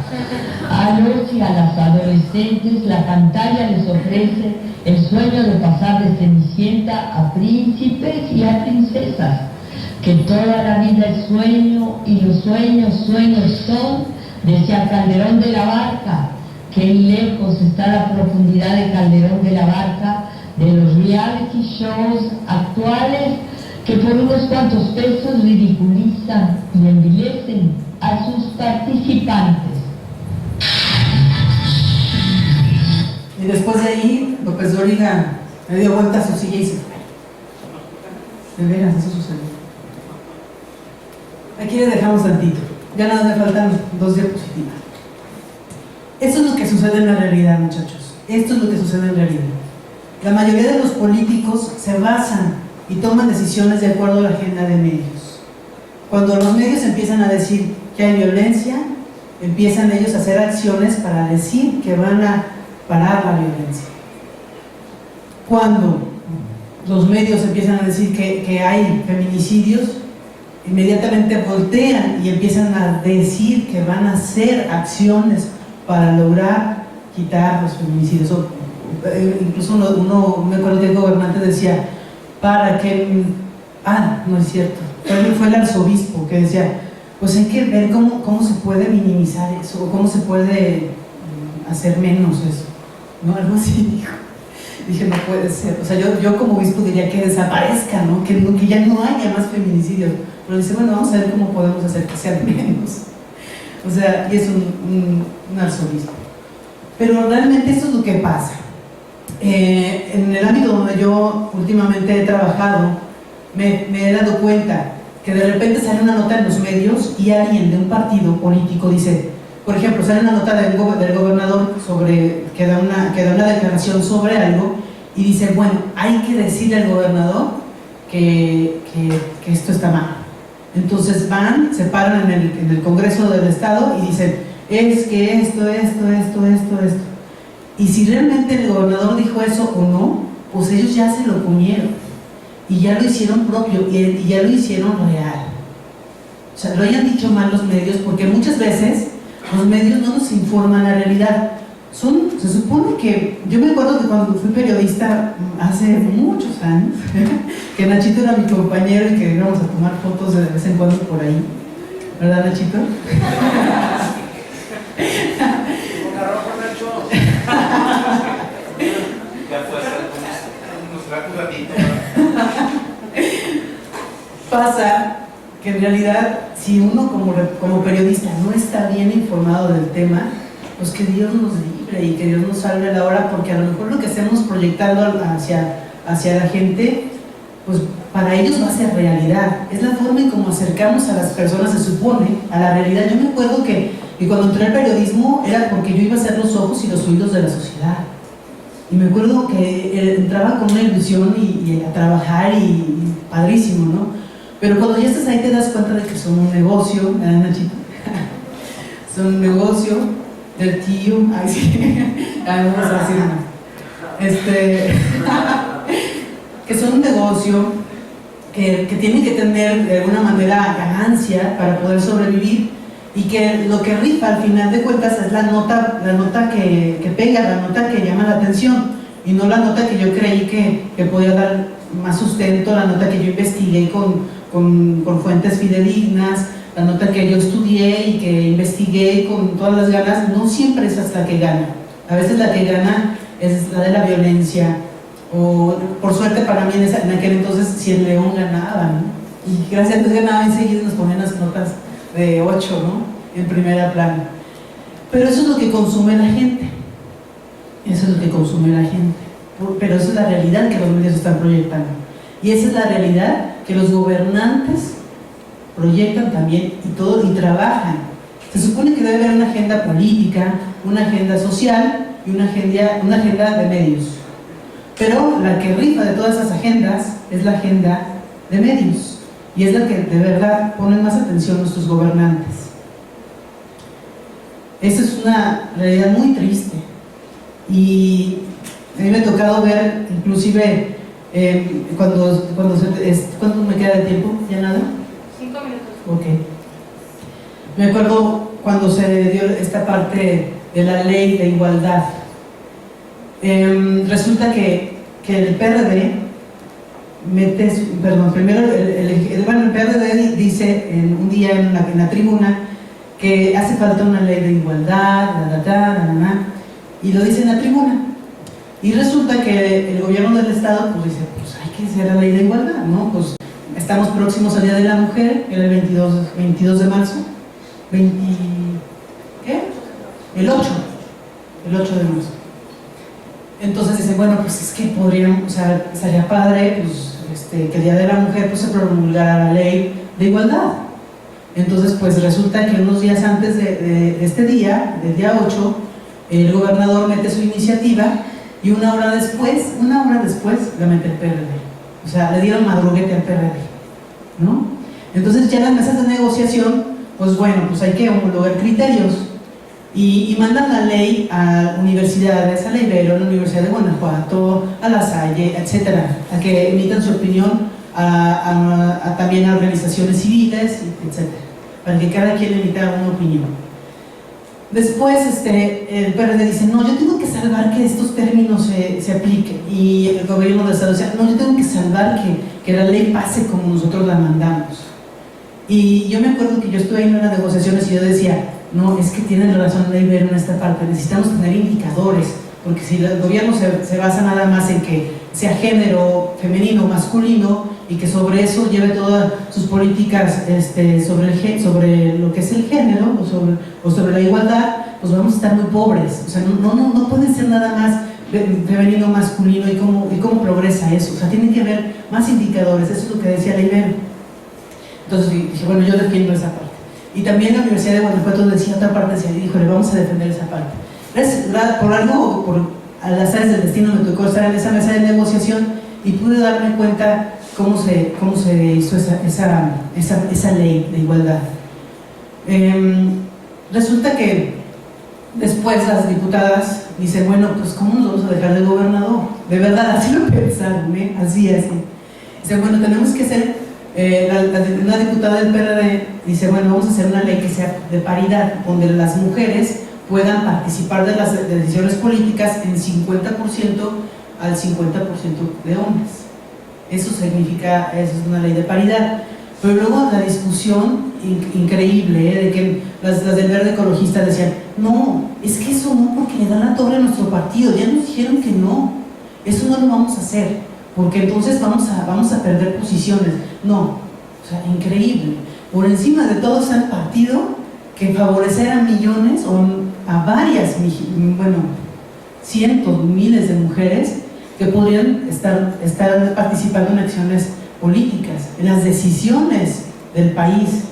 A los y a las adolescentes la pantalla les ofrece el sueño de pasar de Cenicienta a príncipes y a princesas, que toda la vida es sueño y los sueños son, decía Calderón de la Barca. Qué lejos está la profundidad de Calderón de la Barca de los reality shows actuales que por unos cuantos pesos ridiculizan y envilecen a sus participantes. Y después de ahí, López Dóriga me dio vuelta a su silla y se fue. De veras, eso sucedió. Aquí le dejamos tantito. Ya nada me faltan 2 diapositivas. Esto es lo que sucede en la realidad, muchachos. Esto es lo que sucede en realidad. La mayoría de los políticos se basan y toman decisiones de acuerdo a la agenda de medios. Cuando los medios empiezan a decir que hay violencia, empiezan ellos a hacer acciones para decir que van a parar la violencia. Cuando los medios empiezan a decir que hay feminicidios, inmediatamente voltean y empiezan a decir que van a hacer acciones para lograr quitar los feminicidios. Incluso uno me acuerdo que el gobernante decía, para que... no es cierto, fue el arzobispo que decía, pues hay que ver cómo se puede minimizar eso, o cómo se puede hacer menos eso, ¿no? Algo así dijo. Dije, no puede ser, o sea, yo como obispo diría que desaparezca, ¿no? Que ya no haya más feminicidios, pero dice, bueno, vamos a ver cómo podemos hacer que sean menos. O sea, y es un arzobispo. Pero realmente esto es lo que pasa. En el ámbito donde yo últimamente he trabajado, me he dado cuenta que de repente sale una nota en los medios y alguien de un partido político dice, por ejemplo, sale una nota del gobernador que da una declaración sobre algo y dice, bueno, hay que decirle al gobernador que esto está mal. Entonces van, se paran en el Congreso del Estado y dicen, es que esto. Y si realmente el gobernador dijo eso o no, pues ellos ya se lo comieron y ya lo hicieron propio y ya lo hicieron real. O sea, lo hayan dicho mal los medios, porque muchas veces los medios no nos informan la realidad. Se supone que, yo me acuerdo que cuando fui periodista hace muchos años, que Nachito era mi compañero y que íbamos a tomar fotos de vez en cuando por ahí, ¿verdad, Nachito? Pasa que en realidad, si uno como periodista no está bien informado del tema, pues que Dios nos libre y que Dios nos salve la hora, porque a lo mejor lo que estemos proyectando hacia la gente, pues para ellos va a ser realidad. Es la forma en cómo acercamos a las personas, se supone, a la realidad. Yo me acuerdo que cuando entré al periodismo era porque yo iba a ser los ojos y los oídos de la sociedad. Y me acuerdo que entraba con una ilusión y a trabajar y padrísimo, ¿no? Pero cuando ya estás ahí te das cuenta de que son un negocio, ¿verdad, Nachito? Son un negocio del tío, ay sí, vamos a decir que son un negocio que tienen que tener de alguna manera ganancia para poder sobrevivir, y que lo que rifa al final de cuentas es la nota que pega, la nota que llama la atención, y no la nota que yo creí que podía dar más sustento, la nota que yo investigué con fuentes fidedignas, la nota que yo estudié y que investigué con todas las ganas. No siempre esa es la que gana. A veces la que gana es la de la violencia, o por suerte para mí en aquel entonces si el León ganaba, ¿no? Y gracias a Dios ganaba enseguida, nos ponían las notas de 8, ¿no? En primera plana. Pero eso es lo que consume la gente. Eso es lo que consume la gente. Pero esa es la realidad que los medios están proyectando. Y esa es la realidad que los gobernantes proyectan también y trabajan. Se supone que debe haber una agenda política, una agenda social y una agenda de medios. Pero la que rifa de todas esas agendas es la agenda de medios. Y es la que de verdad ponen más atención nuestros gobernantes. Esa es una realidad muy triste. Y a mí me ha tocado ver, inclusive, ¿cuánto me queda de tiempo? ¿Ya nada? 5 minutos. Ok. Me acuerdo cuando se dio esta parte de la ley de igualdad. Resulta que el PRD primero el PRD dice un día en la tribuna que hace falta una ley de igualdad, y lo dice en la tribuna. Y resulta que el gobierno del estado pues dice, pues hay que hacer la ley de igualdad, ¿no? Pues estamos próximos al Día de la Mujer, que era el 22 de marzo. El 8 de marzo. Entonces dicen, bueno, pues es que podrían, o sea, estaría padre, pues, que el Día de la Mujer pues se promulgara la ley de igualdad. Entonces, pues resulta que unos días antes de este día, del día 8, el gobernador mete su iniciativa y una hora después la mete el PRD. O sea, le dieron madruguete al PRD, ¿no? Entonces ya las mesas de negociación, pues bueno, pues hay que homologar criterios y mandan la ley a universidades, a la Ibero, a la Universidad de Guanajuato, a La Salle, etcétera, a que emitan su opinión también a organizaciones civiles, etcétera, para que cada quien emita una opinión. Después el PRD dice, no, yo tengo que salvar que estos términos se apliquen, y el gobierno del Estado dice, no, yo tengo que salvar que la ley pase como nosotros la mandamos. Y yo me acuerdo que yo estuve ahí en unas negociaciones y yo decía, no, es que tienen razón la Ibero en esta parte, necesitamos tener indicadores, porque si el gobierno se basa nada más en que sea género femenino o masculino y que sobre eso lleve todas sus políticas sobre lo que es el género o sobre la igualdad, pues vamos a estar muy pobres. O sea, no puede ser nada más femenino o masculino y cómo progresa eso. O sea, tienen que haber más indicadores, eso es lo que decía la Ibero. Entonces dije, bueno, yo defiendo esa parte. Y también la Universidad de Guanajuato decía otra parte, decía, híjole, vamos a defender esa parte. Por algo, por las áreas del destino, me tocó estar en esa mesa de negociación y pude darme cuenta cómo se hizo esa ley de igualdad. Resulta que después las diputadas dicen, bueno, pues ¿cómo nos vamos a dejar del gobernador? De verdad, así lo pensaron, así. Dicen, bueno, tenemos que hacer, una diputada del PRD dice, bueno, vamos a hacer una ley que sea de paridad, donde las mujeres puedan participar de las decisiones políticas en 50% al 50% de hombres. Eso significa, eso es una ley de paridad. Pero luego la discusión increíble, de que las del Verde Ecologista decían, no, es que eso no, porque le dan la torre a nuestro partido, ya nos dijeron que no, eso no lo vamos a hacer, porque entonces vamos a perder posiciones. No, o sea, increíble. Por encima de todo está el partido que favorecer a millones o a varias, bueno, cientos, miles de mujeres que podrían estar participando en acciones políticas, en las decisiones del país.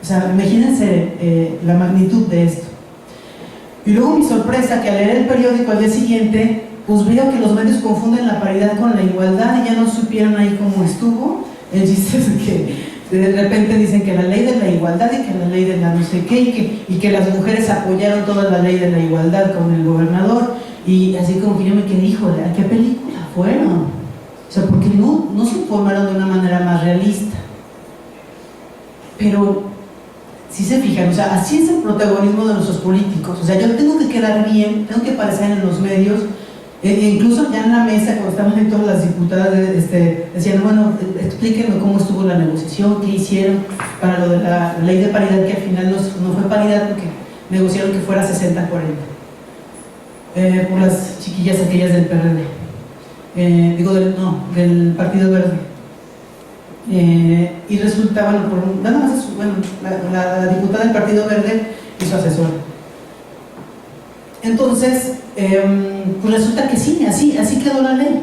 O sea, imagínense la magnitud de esto. Y luego mi sorpresa, que al leer el periódico al día siguiente, pues veo que los medios confunden la paridad con la igualdad y ya no supieron ahí cómo estuvo. El chiste es que de repente dicen que la ley de la igualdad y que la ley de la no sé qué, y que las mujeres apoyaron toda la ley de la igualdad con el gobernador, y así como que yo me quedé, híjole, ¿a qué película fueron? O sea, porque no se informaron de una manera más realista. Pero si se fijan, o sea, así es el protagonismo de nuestros políticos. O sea, yo tengo que quedar bien, tengo que aparecer en los medios. Incluso ya en la mesa, cuando estaban ahí todas las diputadas, decían, bueno, explíquenme cómo estuvo la negociación, qué hicieron para lo de la ley de paridad, que al final no fue paridad porque negociaron que fuera 60-40, por las chiquillas aquellas del PRD, del Partido Verde. Y resulta, nada más, la diputada del Partido Verde y su asesor. Entonces, pues resulta que sí, así quedó la ley.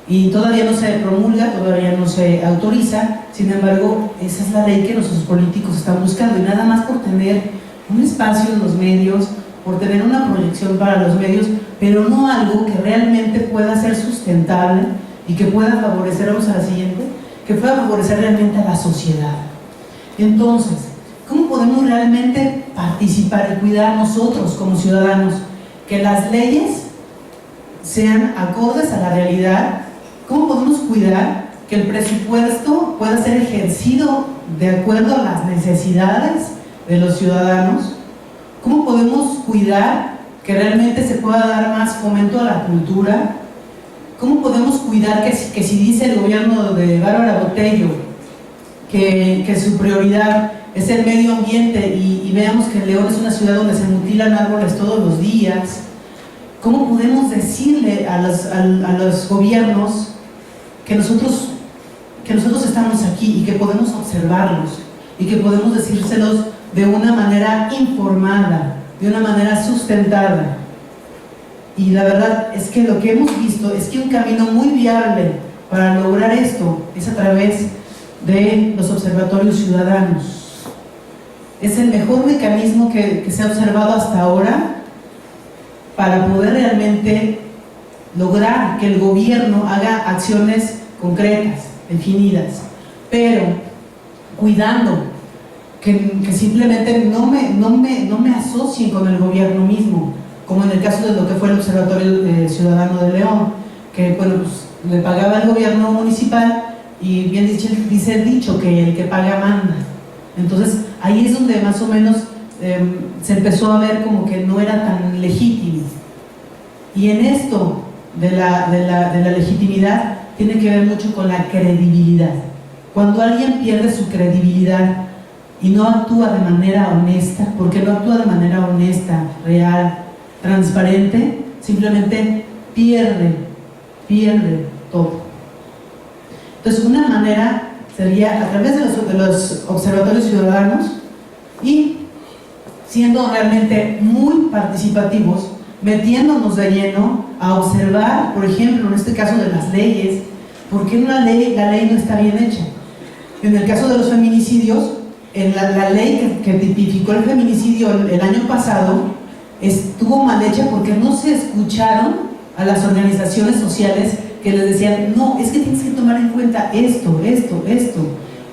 Y todavía no se promulga, todavía no se autoriza. Sin embargo, esa es la ley que nuestros políticos están buscando. Y nada más por tener un espacio en los medios, por tener una proyección para los medios, pero no algo que realmente pueda ser sustentable y que pueda favorecer, vamos a la siguiente, que pueda favorecer realmente a la sociedad. Entonces, ¿cómo podemos realmente participar y cuidar nosotros como ciudadanos que las leyes sean acordes a la realidad? ¿Cómo podemos cuidar que el presupuesto pueda ser ejercido de acuerdo a las necesidades de los ciudadanos? ¿Cómo podemos cuidar que realmente se pueda dar más fomento a la cultura? ¿Cómo podemos cuidar que si dice el gobierno de Bárbara Botello que su prioridad es el medio ambiente y veamos que León es una ciudad donde se mutilan árboles todos los días? ¿Cómo podemos decirle a los gobiernos que nosotros estamos aquí y que podemos observarlos y que podemos decírselos de una manera informada, de una manera sustentada? Y la verdad es que lo que hemos visto es que un camino muy viable para lograr esto es a través de los observatorios ciudadanos. Es el mejor mecanismo que se ha observado hasta ahora para poder realmente lograr que el gobierno haga acciones concretas, definidas. Pero cuidando que simplemente no me asocien con el gobierno mismo, como en el caso de lo que fue el Observatorio Ciudadano de León, que bueno, pues, le pagaba el gobierno municipal y bien dice el dicho que el que paga manda. Entonces ahí es donde más o menos se empezó a ver como que no era tan legítimo. Y en esto de la legitimidad tiene que ver mucho con la credibilidad. Cuando alguien pierde su credibilidad y no actúa de manera honesta, porque no actúa de manera honesta, real, transparente, simplemente pierde todo. Entonces, una manera sería a través de los observatorios ciudadanos y siendo realmente muy participativos, metiéndonos de lleno a observar, por ejemplo, en este caso de las leyes, ¿por qué la ley no está bien hecha? En el caso de los feminicidios, en la ley que tipificó el feminicidio el año pasado estuvo mal hecha porque no se escucharon a las organizaciones sociales que les decían, no, es que tienes que tomar en cuenta esto.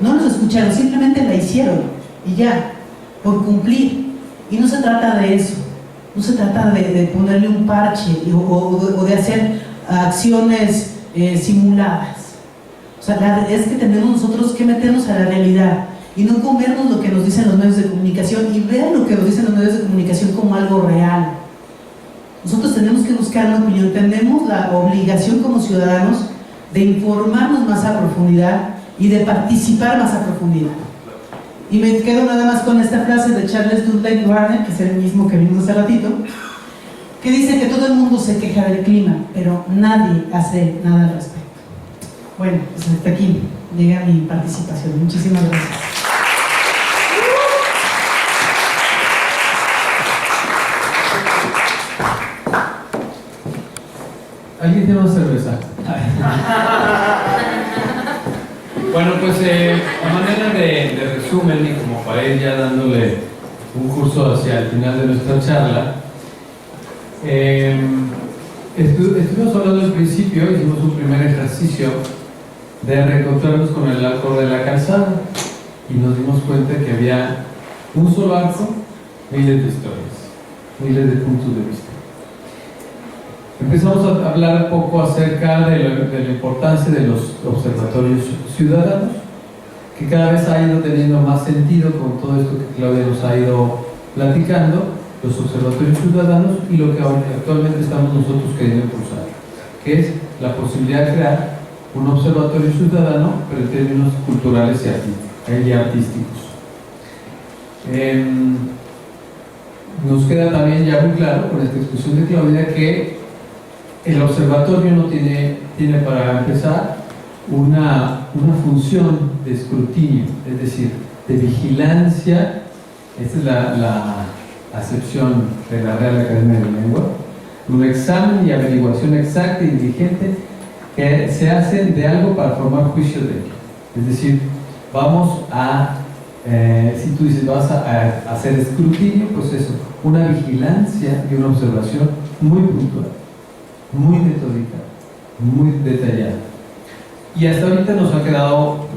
No los escucharon, simplemente la hicieron y ya, por cumplir. Y no se trata de eso, no se trata de ponerle un parche o de hacer acciones simuladas. O sea, es que tenemos nosotros que meternos a la realidad y no comernos lo que nos dicen los medios de comunicación y ver lo que nos dicen los medios de comunicación como algo real. Nosotros tenemos que buscar una opinión, tenemos la obligación como ciudadanos de informarnos más a profundidad y de participar más a profundidad. Y me quedo nada más con esta frase de Charles Dudley Warner, que es el mismo que vimos hace ratito, que dice que todo el mundo se queja del clima, pero nadie hace nada al respecto. Bueno, pues hasta aquí llega mi participación. Muchísimas gracias. ¿Alguien tiene una cerveza? Bueno, pues a manera de resumen y como para ir ya dándole un curso hacia el final de nuestra charla, estuvimos hablando al principio, hicimos un primer ejercicio de reencontrarnos con el arco de la calzada y nos dimos cuenta que había un solo arco, miles de historias, miles de puntos de vista. Empezamos a hablar un poco acerca de la importancia de los observatorios ciudadanos, que cada vez ha ido teniendo más sentido con todo esto que Claudia nos ha ido platicando, los observatorios ciudadanos y lo que actualmente estamos nosotros queriendo impulsar, que es la posibilidad de crear un observatorio ciudadano, pero en términos culturales y artísticos. Nos queda también ya muy claro con esta expresión de Claudia que el observatorio no tiene para empezar una función de escrutinio, es decir, de vigilancia. Esta es la acepción de la Real Academia de la Lengua, un examen y averiguación exacta y diligente que se hacen de algo para formar juicio de ello. Es decir, vamos a, si tú dices vas a hacer escrutinio, pues eso, una vigilancia y una observación muy puntual, muy metódica, muy detallada. Y hasta ahorita nos ha quedado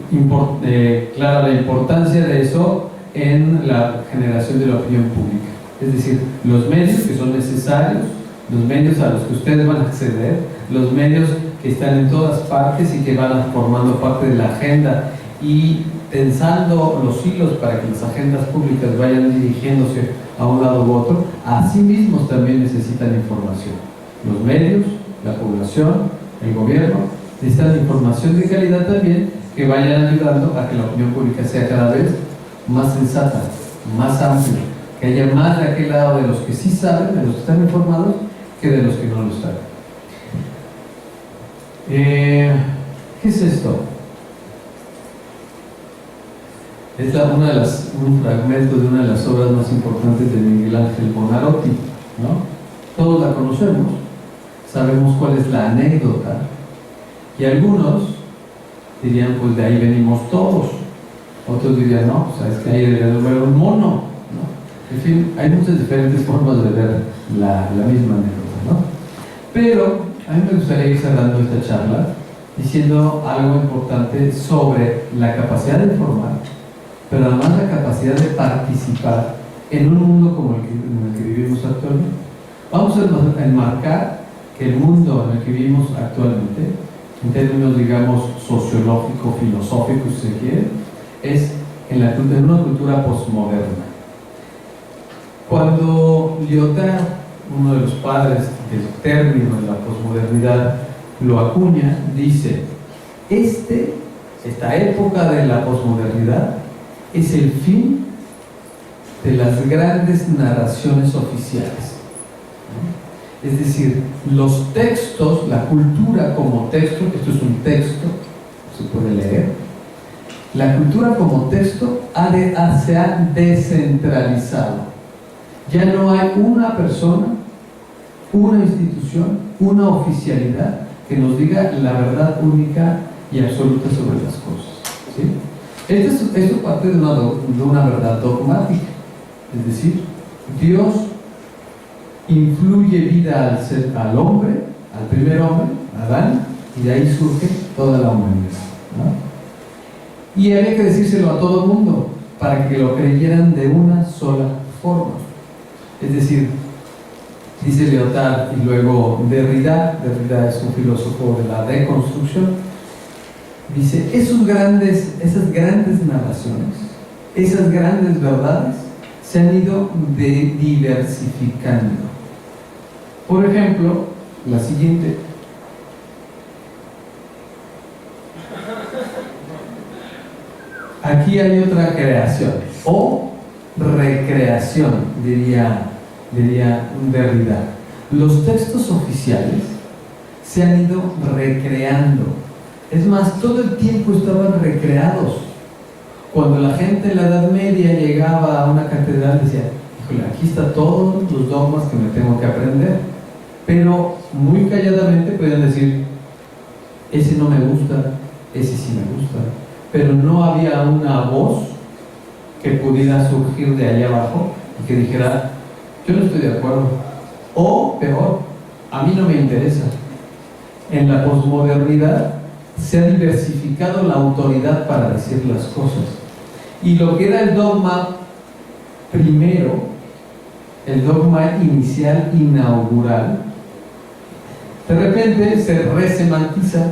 clara la importancia de eso en la generación de la opinión pública. Es decir, los medios que son necesarios, los medios a los que ustedes van a acceder, los medios que están en todas partes y que van formando parte de la agenda y tensando los hilos para que las agendas públicas vayan dirigiéndose a un lado u otro, a sí mismos también necesitan información. Los medios, la población, el gobierno, necesitan información de calidad también que vayan ayudando a que la opinión pública sea cada vez más sensata, más amplia, que haya más de aquel lado de los que sí saben, de los que están informados, que de los que no lo saben. ¿Qué es esto? Es un fragmento de una de las obras más importantes de Miguel Ángel Buonarroti, ¿no? Todos la conocemos, sabemos cuál es la anécdota, y algunos dirían, pues de ahí venimos todos. Otros dirían, no, es que ahí debe haber un mono, ¿no? En fin, hay muchas diferentes formas de ver la misma anécdota, ¿no? Pero a mí me gustaría ir cerrando esta charla diciendo algo importante sobre la capacidad de informar pero además la capacidad de participar en un mundo como en el que vivimos actualmente. Vamos a enmarcar que el mundo en el que vivimos actualmente, en términos, digamos, sociológico, filosófico, si se quiere, es en una cultura posmoderna. Cuando Lyotard, uno de los padres del término de la posmodernidad, lo acuña, dice: esta época de la posmodernidad es el fin de las grandes narraciones oficiales. Es decir, los textos, la cultura como texto, esto es un texto, se puede leer, la cultura como texto se ha descentralizado. Ya no hay una persona, una institución, una oficialidad que nos diga la verdad única y absoluta sobre las cosas, ¿sí? Esto parte de una verdad dogmática, es decir, Dios influye vida al hombre, al primer hombre, Adán, y de ahí surge toda la humanidad, ¿no? Y había que decírselo a todo el mundo para que lo creyeran de una sola forma. Es decir, dice Lyotard y luego Derrida es un filósofo de la deconstrucción, dice: esas grandes narraciones, esas grandes verdades se han ido diversificando. Por ejemplo, la siguiente: aquí hay otra creación o recreación, diría Derrida. Los textos oficiales se han ido recreando. Es más, todo el tiempo estaban recreados. Cuando la gente en la Edad Media llegaba a una catedral, decía: híjole, aquí están todos los dogmas que me tengo que aprender. Pero muy calladamente podían decir: ese no me gusta, ese sí me gusta. Pero no había una voz que pudiera surgir de allá abajo y que dijera: yo no estoy de acuerdo, o peor, a mí no me interesa. En la posmodernidad se ha diversificado la autoridad para decir las cosas, y lo que era el dogma primero, el dogma inicial, inaugural, de repente se resemantiza,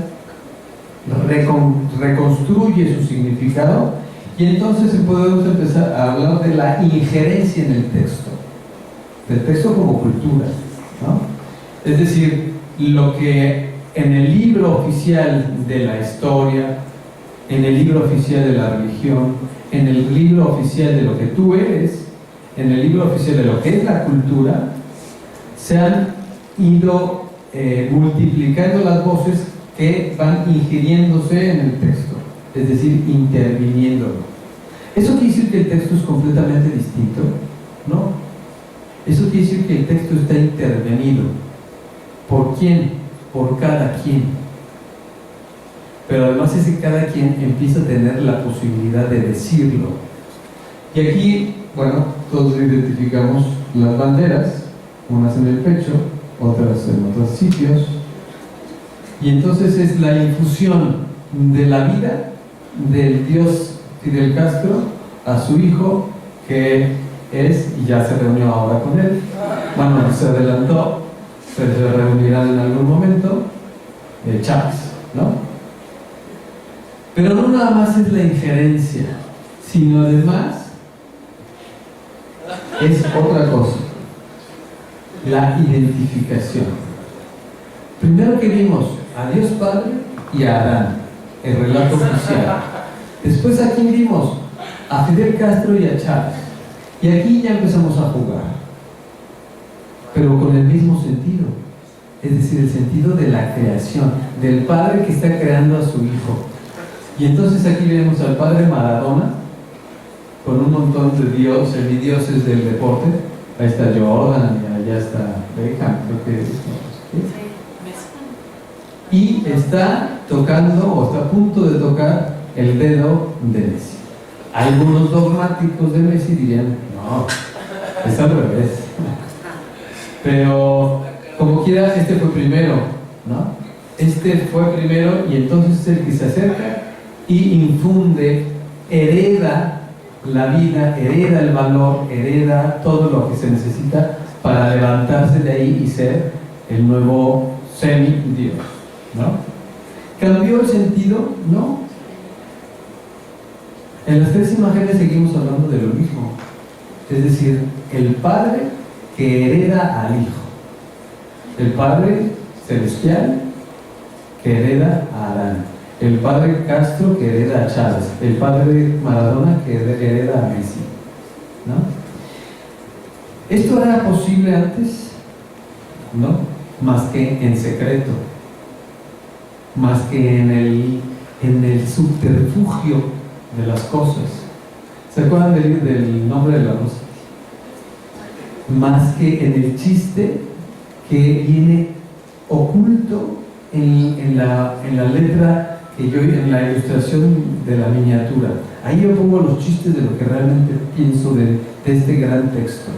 reconstruye su significado, y entonces podemos empezar a hablar de la injerencia en el texto, del texto como cultura, ¿no? Es decir, lo que en el libro oficial de la historia, en el libro oficial de la religión, en el libro oficial de lo que tú eres, en el libro oficial de lo que es la cultura, se han ido multiplicando las voces que van ingiriéndose en el texto, es decir, interviniéndolo. ¿Eso quiere decir que el texto es completamente distinto? No. Eso quiere decir que el texto está intervenido. ¿Por quién? Por cada quien. Pero además ese cada quien empieza a tener la posibilidad de decirlo. Y aquí, bueno, todos identificamos las banderas, unas en el pecho, otras en otros sitios. Y entonces es la infusión de la vida del Dios Fidel Castro a su hijo, que es, y ya se reunió ahora con él, bueno, se adelantó, pero se reunirán en algún momento, Chávez, ¿no? Pero no nada más es la injerencia, sino además es otra cosa, la identificación. Primero que vimos a Dios Padre y a Adán, el relato oficial. Después aquí vimos a Fidel Castro y a Chávez. Y aquí ya empezamos a jugar, pero con el mismo sentido, es decir, el sentido de la creación, del padre que está creando a su hijo. Y entonces aquí vemos al padre Maradona, con un montón de semidioses del deporte. Ahí está Jordan, y allá está Beckham, creo que es, ¿sí? Y está tocando, o está a punto de tocar, el dedo de Messi. Algunos dogmáticos de Messi dirían: no, es al revés. Pero como quiera, este fue primero, ¿no? Este fue primero, y entonces es el que se acerca y infunde, hereda la vida, hereda el valor, hereda todo lo que se necesita para levantarse de ahí y ser el nuevo semi-Dios, ¿no? ¿Cambió el sentido? No. En las tres imágenes seguimos hablando de lo mismo. Es decir, el Padre que hereda al Hijo. El Padre celestial que hereda a Adán. El Padre Castro que hereda a Chávez. El Padre Maradona que hereda a Messi, ¿no? ¿Esto era posible antes? No, más que en secreto, más que en el subterfugio de las cosas. ¿Se acuerdan del nombre de la rosa? Más que en el chiste que viene oculto en la letra que yo, en la ilustración de la miniatura. Ahí yo pongo los chistes de lo que realmente pienso de este gran texto.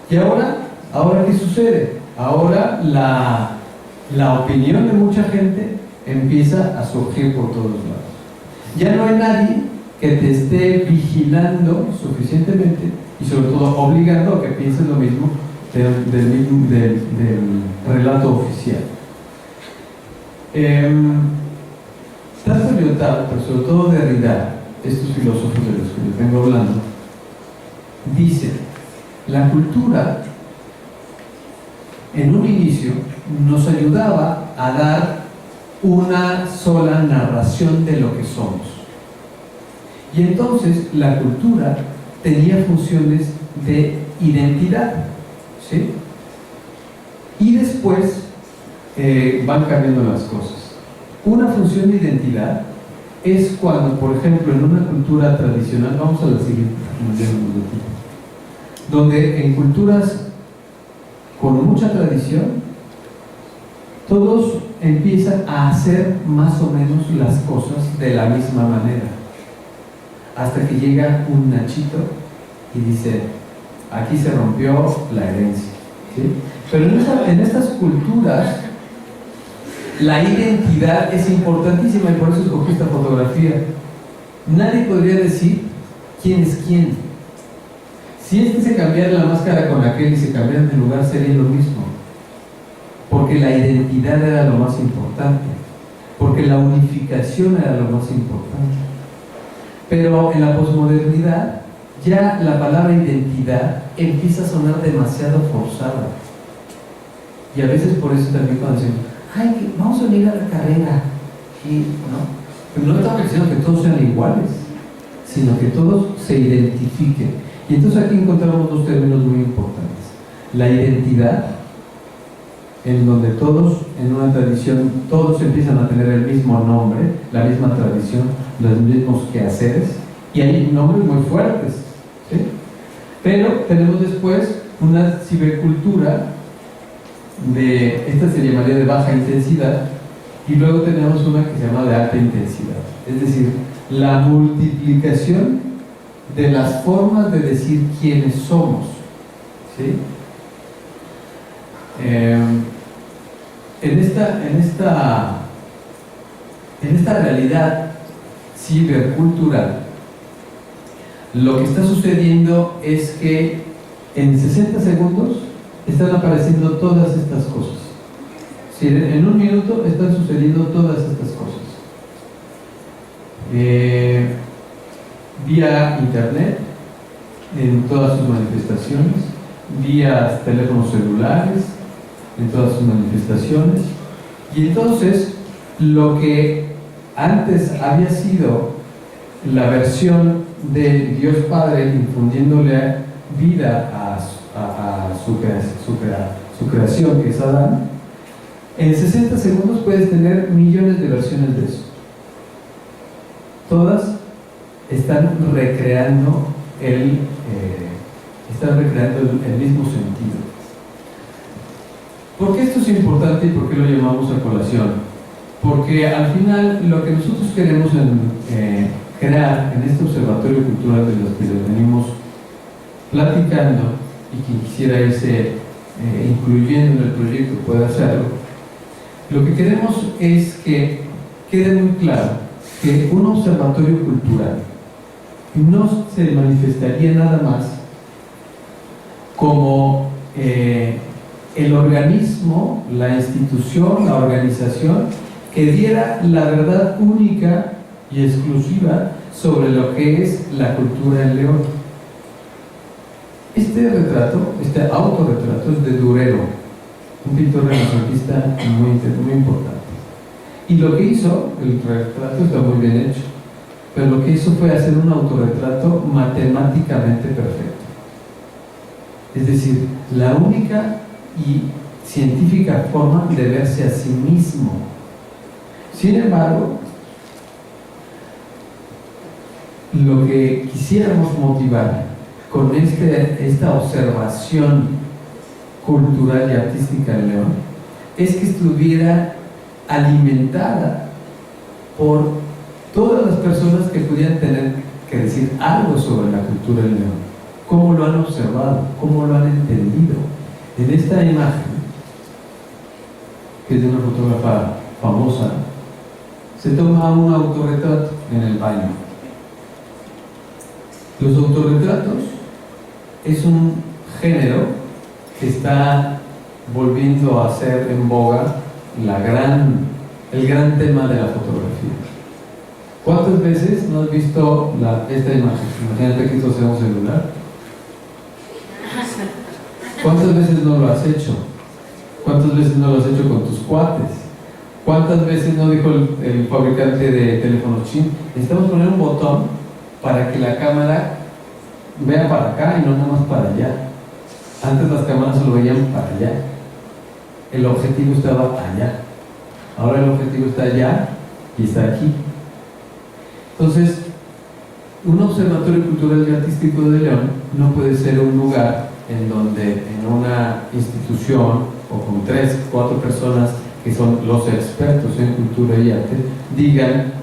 Y ahora ¿qué sucede? Ahora la opinión de mucha gente empieza a surgir por todos lados. Ya no hay nadie que te esté vigilando suficientemente y sobre todo obligando a que pienses lo mismo del relato oficial. Tanto Lyotard, pero sobre todo Derrida, estos filósofos de los que les vengo hablando, dicen: la cultura en un inicio nos ayudaba a dar una sola narración de lo que somos. Y entonces la cultura tenía funciones de identidad, ¿sí? Y después van cambiando las cosas. Una función de identidad es cuando, por ejemplo, en una cultura tradicional, vamos a la siguiente, donde en culturas con mucha tradición, todos empiezan a hacer más o menos las cosas de la misma manera, hasta que llega un Nachito y dice: aquí se rompió la herencia, ¿sí? Pero en estas culturas la identidad es importantísima, y por eso escogí esta fotografía. Nadie podría decir quién es quién. Si se cambiara la máscara con aquel y se cambiaran de lugar, sería lo mismo, porque la identidad era lo más importante, porque la unificación era lo más importante. Pero en la posmodernidad ya la palabra identidad empieza a sonar demasiado forzada, y a veces por eso también cuando decimos: ay, vamos a unir a la carrera, y pero no estamos diciendo que todos sean iguales, sino que todos se identifiquen. Y entonces aquí encontramos dos términos muy importantes: la identidad, en donde todos, en una tradición, todos empiezan a tener el mismo nombre, la misma tradición, los mismos quehaceres, y hay nombres muy fuertes, ¿sí? Pero tenemos después una cibercultura esta se llamaría de baja intensidad, y luego tenemos una que se llama de alta intensidad, es decir, la multiplicación de las formas de decir quiénes somos, ¿sí? En esta realidad cibercultural, lo que está sucediendo es que en 60 segundos están apareciendo todas estas cosas. Si en un minuto están sucediendo todas estas cosas. Vía internet, en todas sus manifestaciones, vía teléfonos celulares, en todas sus manifestaciones. Y entonces, lo que antes había sido la versión de Dios Padre infundiéndole vida a su creación, que es Adán, en 60 segundos puedes tener millones de versiones de eso. Todas están recreando el mismo sentido. ¿Por qué esto es importante y por qué lo llamamos a colación? Porque al final lo que nosotros queremos crear en este observatorio cultural de los que les venimos platicando, y quien quisiera irse incluyendo en el proyecto puede hacerlo, lo que queremos es que quede muy claro que un observatorio cultural no se manifestaría nada más como el organismo, la institución, la organización que diera la verdad única y exclusiva sobre lo que es la cultura en León. Este retrato, este autorretrato es de Durero, un pintor renacentista muy importante. Y lo que hizo, el retrato está muy bien hecho, pero lo que hizo fue hacer un autorretrato matemáticamente perfecto. Es decir, la única y científica forma de verse a sí mismo. Sin embargo, lo que quisiéramos motivar con esta observación cultural y artística de León es que estuviera alimentada por todas las personas que pudieran tener que decir algo sobre la cultura de León, cómo lo han observado, cómo lo han entendido. En esta imagen, que es de una fotógrafa famosa, se toma un autorretrato en el baño. Los autorretratos es un género que está volviendo a ser en boga el gran tema de la fotografía. ¿Cuántas veces no has visto esta imagen? Imagínate que esto sea un celular. ¿Cuántas veces no lo has hecho? ¿Cuántas veces no lo has hecho con tus cuates? ¿Cuántas veces no dijo el fabricante de teléfonos chino? Necesitamos poner un botón para que la cámara vea para acá y no nada más para allá. Antes las cámaras solo veían para allá. El objetivo estaba allá. Ahora el objetivo está allá y está aquí. Entonces, un observatorio cultural y artístico de León no puede ser un lugar en donde en una institución o con 3, 4 personas que son los expertos en cultura y arte digan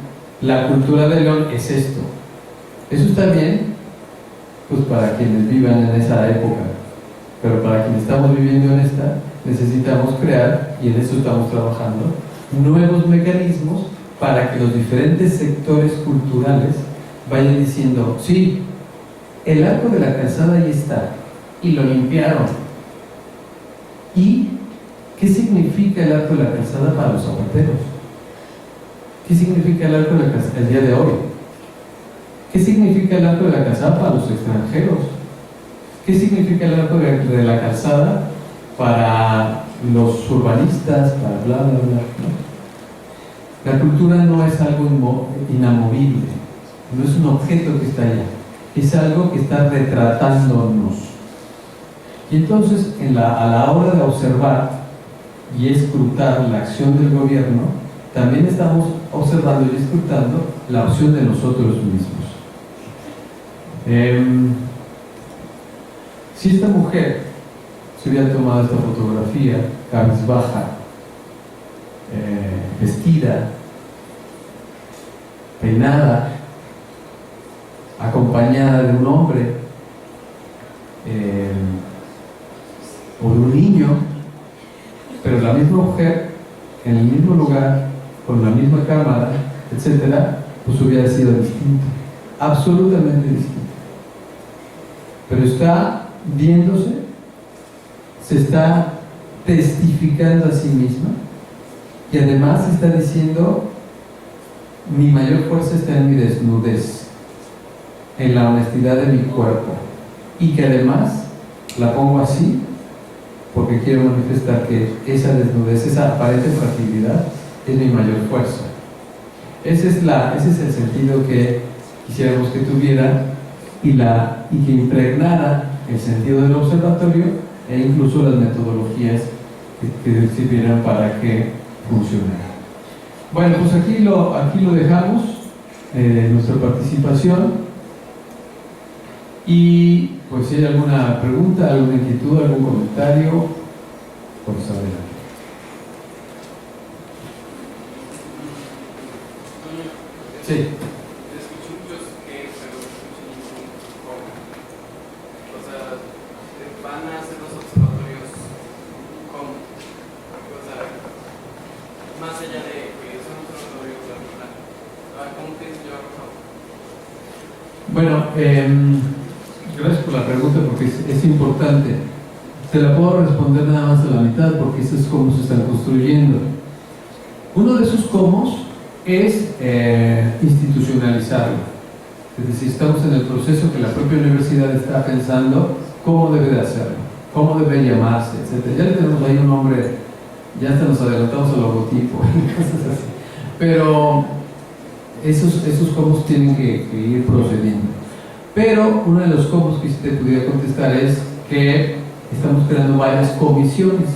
la cultura de León es esto. Eso está bien, pues para quienes vivan en esa época, pero para quienes estamos viviendo en esta, necesitamos crear, y en eso estamos trabajando, nuevos mecanismos para que los diferentes sectores culturales vayan diciendo, sí, el arco de la calzada ahí está, y lo limpiaron. ¿Y qué significa el arco de la calzada para los zapateros? ¿Qué significa el arco de la calzada el día de hoy? ¿Qué significa el arco de la calzada para los extranjeros? ¿Qué significa el arco de la calzada para los urbanistas, para bla, bla, bla, bla? La cultura no es algo inamovible, no es un objeto que está allá, es algo que está retratándonos. Y entonces, a la hora de observar y escrutar la acción del gobierno, también estamos observando y escrutando la acción de nosotros mismos. Si esta mujer se hubiera tomado esta fotografía cabizbaja, vestida, peinada, acompañada de un hombre o de un niño, pero la misma mujer en el mismo lugar, con la misma cámara, etcétera, pues hubiera sido distinto, absolutamente distinto. Pero está viéndose, se está testificando a sí misma y además está diciendo: mi mayor fuerza está en mi desnudez, en la honestidad de mi cuerpo, y que además la pongo así porque quiero manifestar que esa desnudez, esa aparente fragilidad es mi mayor fuerza. Ese es el sentido que quisiéramos que tuviera y que impregnara el sentido del observatorio e incluso las metodologías que sirvieran para que funcionara. Bueno, pues aquí lo dejamos, nuestra participación, y pues si hay alguna pregunta, alguna inquietud, algún comentario, pues adelante. Sí. Escucho muchos que pero no escucho ningún cómo. O sea, van a hacer los observatorios cómo. O sea, más allá de que es un observatorio, ¿cómo pienso yo? Bueno, gracias por la pregunta porque es importante. Te la puedo responder nada más a la mitad porque eso es cómo se están construyendo. Uno de esos cómo es institucionalizarlo. Es decir, estamos en el proceso que la propia universidad está pensando cómo debe de hacerlo, cómo debe llamarse, etc. Ya le tenemos ahí un nombre, ya hasta nos adelantamos al logotipo, cosas así. Pero esos cómo tienen que ir procediendo. Pero uno de los cómo que te pudiera contestar es que estamos creando varias comisiones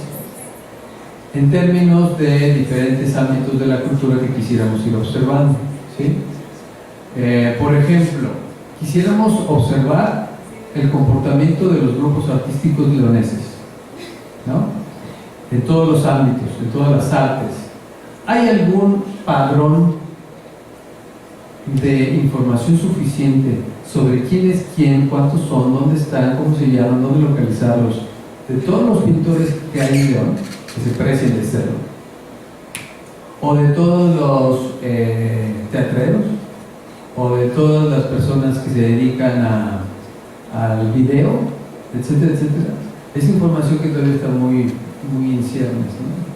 en términos de diferentes ámbitos de la cultura que quisiéramos ir observando, ¿sí? Por ejemplo, quisiéramos observar el comportamiento de los grupos artísticos leoneses, ¿no? En todos los ámbitos, en todas las artes. ¿Hay algún padrón de información suficiente sobre quién es quién, cuántos son, dónde están, cómo se llaman, dónde localizarlos, de todos los pintores que hay en León, que se precien de serlo, o de todos los teatreros, o de todas las personas que se dedican al video, etcétera, etcétera? Es información que todavía está muy en ciernes, ¿no?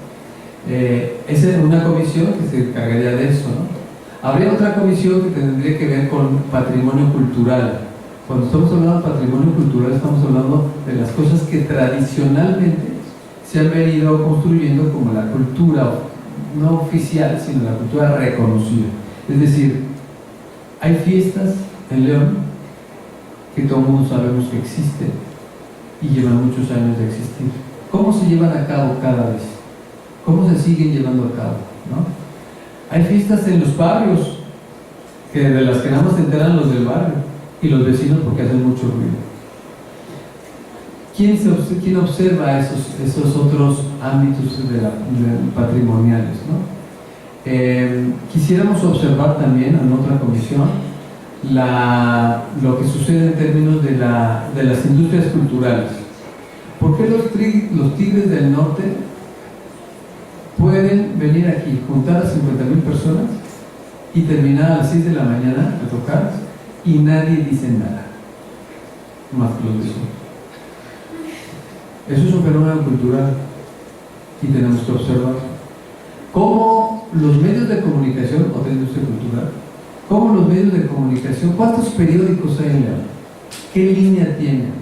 Esa es una comisión que se encargaría de eso, ¿no? Habría otra comisión que tendría que ver con patrimonio cultural. Cuando estamos hablando de patrimonio cultural, estamos hablando de las cosas que tradicionalmente se han venido construyendo como la cultura, no oficial, sino la cultura reconocida. Es decir, hay fiestas en León que todo el mundo sabemos que existen y llevan muchos años de existir. ¿Cómo se llevan a cabo cada vez? ¿Cómo se siguen llevando a cabo? ¿No? Hay fiestas en los barrios, de las que nada más se enteran los del barrio y los vecinos porque hacen mucho ruido. ¿Quién observa esos otros ámbitos patrimoniales, ¿no? Quisiéramos observar también en otra comisión lo que sucede en términos de las industrias culturales. ¿Por qué los Tigres del Norte pueden venir aquí, juntar a 50,000 personas y terminar a las 6 de la mañana a tocar y nadie dice nada, más que los vecinos? Eso es un fenómeno cultural y tenemos que observar cómo los medios de comunicación, o de industria cultural, cómo los medios de comunicación, cuántos periódicos hay en León, qué línea tienen,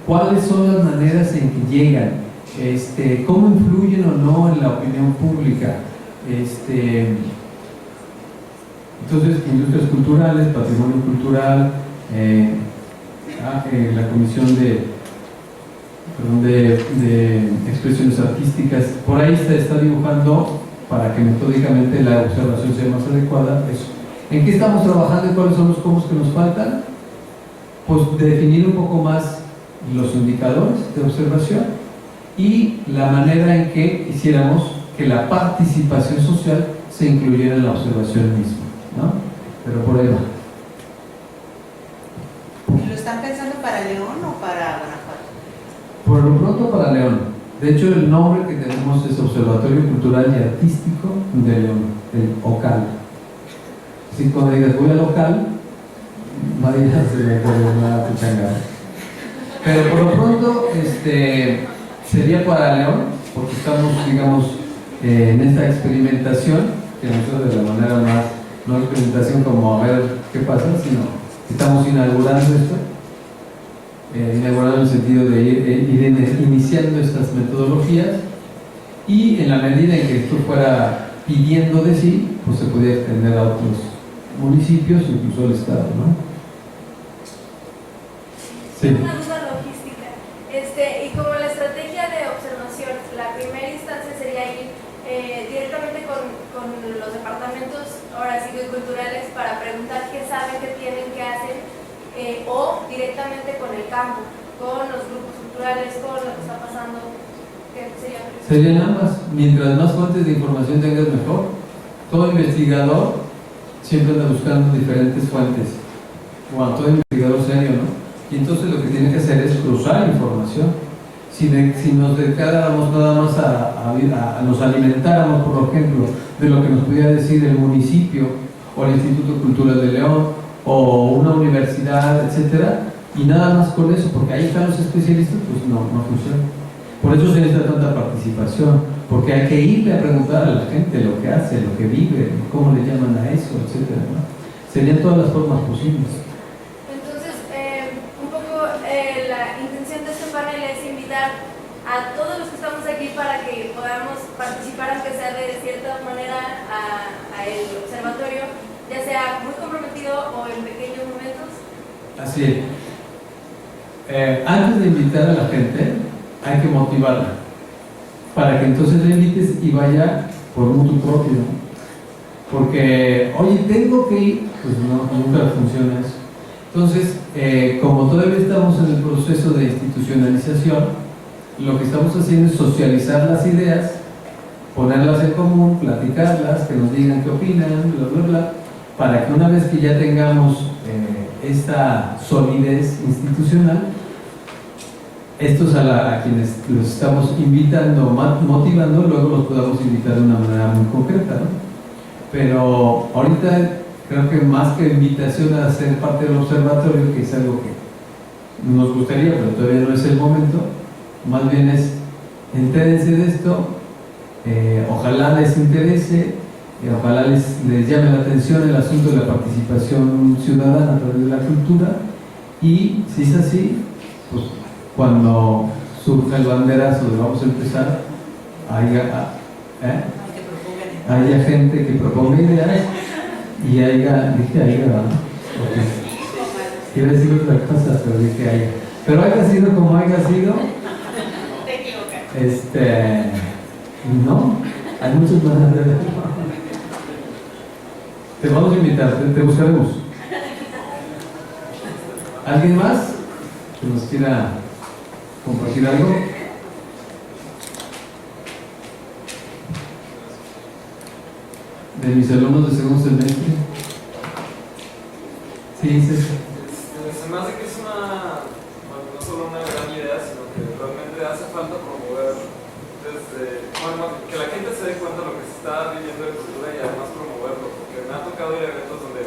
cuáles son las maneras en que llegan, cómo influyen o no en la opinión pública. Entonces, industrias culturales, patrimonio cultural, la comisión de expresiones artísticas, por ahí se está dibujando para que metódicamente la observación sea más adecuada. Eso. ¿En qué estamos trabajando y cuáles son los cómo que nos faltan? Pues definir un poco más los indicadores de observación y la manera en que quisiéramos que la participación social se incluyera en la observación misma, ¿no? Pero por ahí va. ¿Lo están pensando para León o para Guanajuato? Por lo pronto para León. De hecho, el nombre que tenemos es Observatorio Cultural y Artístico de León, el OCAL. Así que cuando digas voy al local, nadie se le puede una pichanga. Pero por lo pronto sería para León, porque estamos, digamos, en esta experimentación, que nosotros de la manera más, no experimentación como a ver qué pasa, sino estamos inaugurando esto, inaugurando en el sentido de ir iniciando estas metodologías, y en la medida en que esto fuera pidiendo de sí, pues se podía extender a otros municipios, incluso al estado, ¿no? Sí. Una duda logística. Y como la estrategia de observación, la primera instancia sería ir directamente con los departamentos, ahora sí que culturales, para preguntar qué saben, qué tienen, qué hacen, o directamente con el campo, con los grupos culturales, con lo que está pasando. ¿Qué sería? Serían ambas. Mientras más fuentes de información tengas, mejor. Todo investigador siempre anda buscando diferentes fuentes. Bueno, todo investigador serio, ¿no? Y entonces lo que tiene que hacer es cruzar información. Si nos dedicáramos nada más nos alimentáramos, por ejemplo, de lo que nos pudiera decir el municipio o el Instituto Cultural de León o una universidad, etcétera, y nada más con eso, porque ahí están los especialistas, pues no funciona. Por eso se necesita tanta participación, porque hay que irle a preguntar a la gente lo que hace, lo que vive, cómo le llaman a eso, etcétera, ¿no? Serían todas las formas posibles. Entonces, un poco la intención de este panel es invitar a todos los que estamos aquí para que podamos participar, aunque sea de cierta manera, a el observatorio, ya sea muy comprometido o en pequeños momentos. Así es. Antes de invitar a la gente, hay que motivarla, para que entonces la invites y vaya por mutuo propio, ¿no? Porque, oye, tengo que ir, pues no, nunca funciona eso. Entonces, como todavía estamos en el proceso de institucionalización, lo que estamos haciendo es socializar las ideas, ponerlas en común, platicarlas, que nos digan qué opinan, bla, bla, bla, para que una vez que ya tengamos esta solidez institucional, estos a quienes los estamos invitando, motivando, luego los podamos invitar de una manera muy concreta, ¿no? Pero ahorita creo que más que invitación a ser parte del observatorio, que es algo que nos gustaría, pero todavía no es el momento, más bien es entérense de esto, ojalá les interese, ojalá les llame la atención el asunto de la participación ciudadana a través de la cultura, y si es así, pues cuando surja el banderazo de vamos a empezar, haya gente que proponga ideas y dije ¿verdad? Okay. Quiero decir otra cosa, pero dije haya. Pero haya sido como haya sido, Te equivocas. no, hay muchas maneras de verlo. Te vamos a invitar, te buscaremos. ¿Alguien más que nos quiera compartir algo? De mis alumnos de segundo semestre. Sí, sí. Se me hace que es no solo una gran idea, sino que realmente hace falta promover que la gente se dé cuenta de lo que se está viviendo de cultura y además promoverlo, porque me ha tocado ir a eventos donde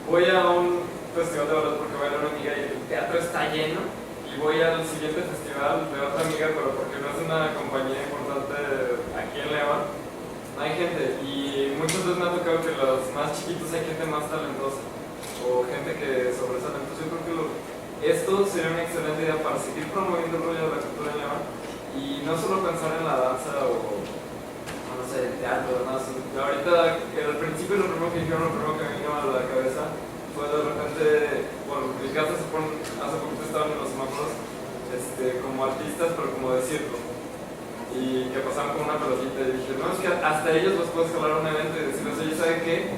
voy a un festival de ballet porque voy a ver a una amiga y el teatro está lleno, y voy al siguiente festival de otra amiga, pero porque no es una compañía importante aquí en León, no hay gente, y muchas veces me ha tocado que los más chiquitos hay gente más talentosa o gente que sobresale. Entonces yo creo que esto sería una excelente idea para seguir promoviendo el rollo de la cultura en León, y no solo pensar en la danza o no sé, el teatro, además. Ahorita, al principio lo primero que dijeron, lo primero que me vino a la cabeza fue de repente, bueno, mi casa hace poquito estaban en los semáforos como artistas, pero como de circo, y que pasaban con una pelotita, y dije, no, es que hasta ellos los puedes jalar a un evento y decirles, oye, ¿sabe qué?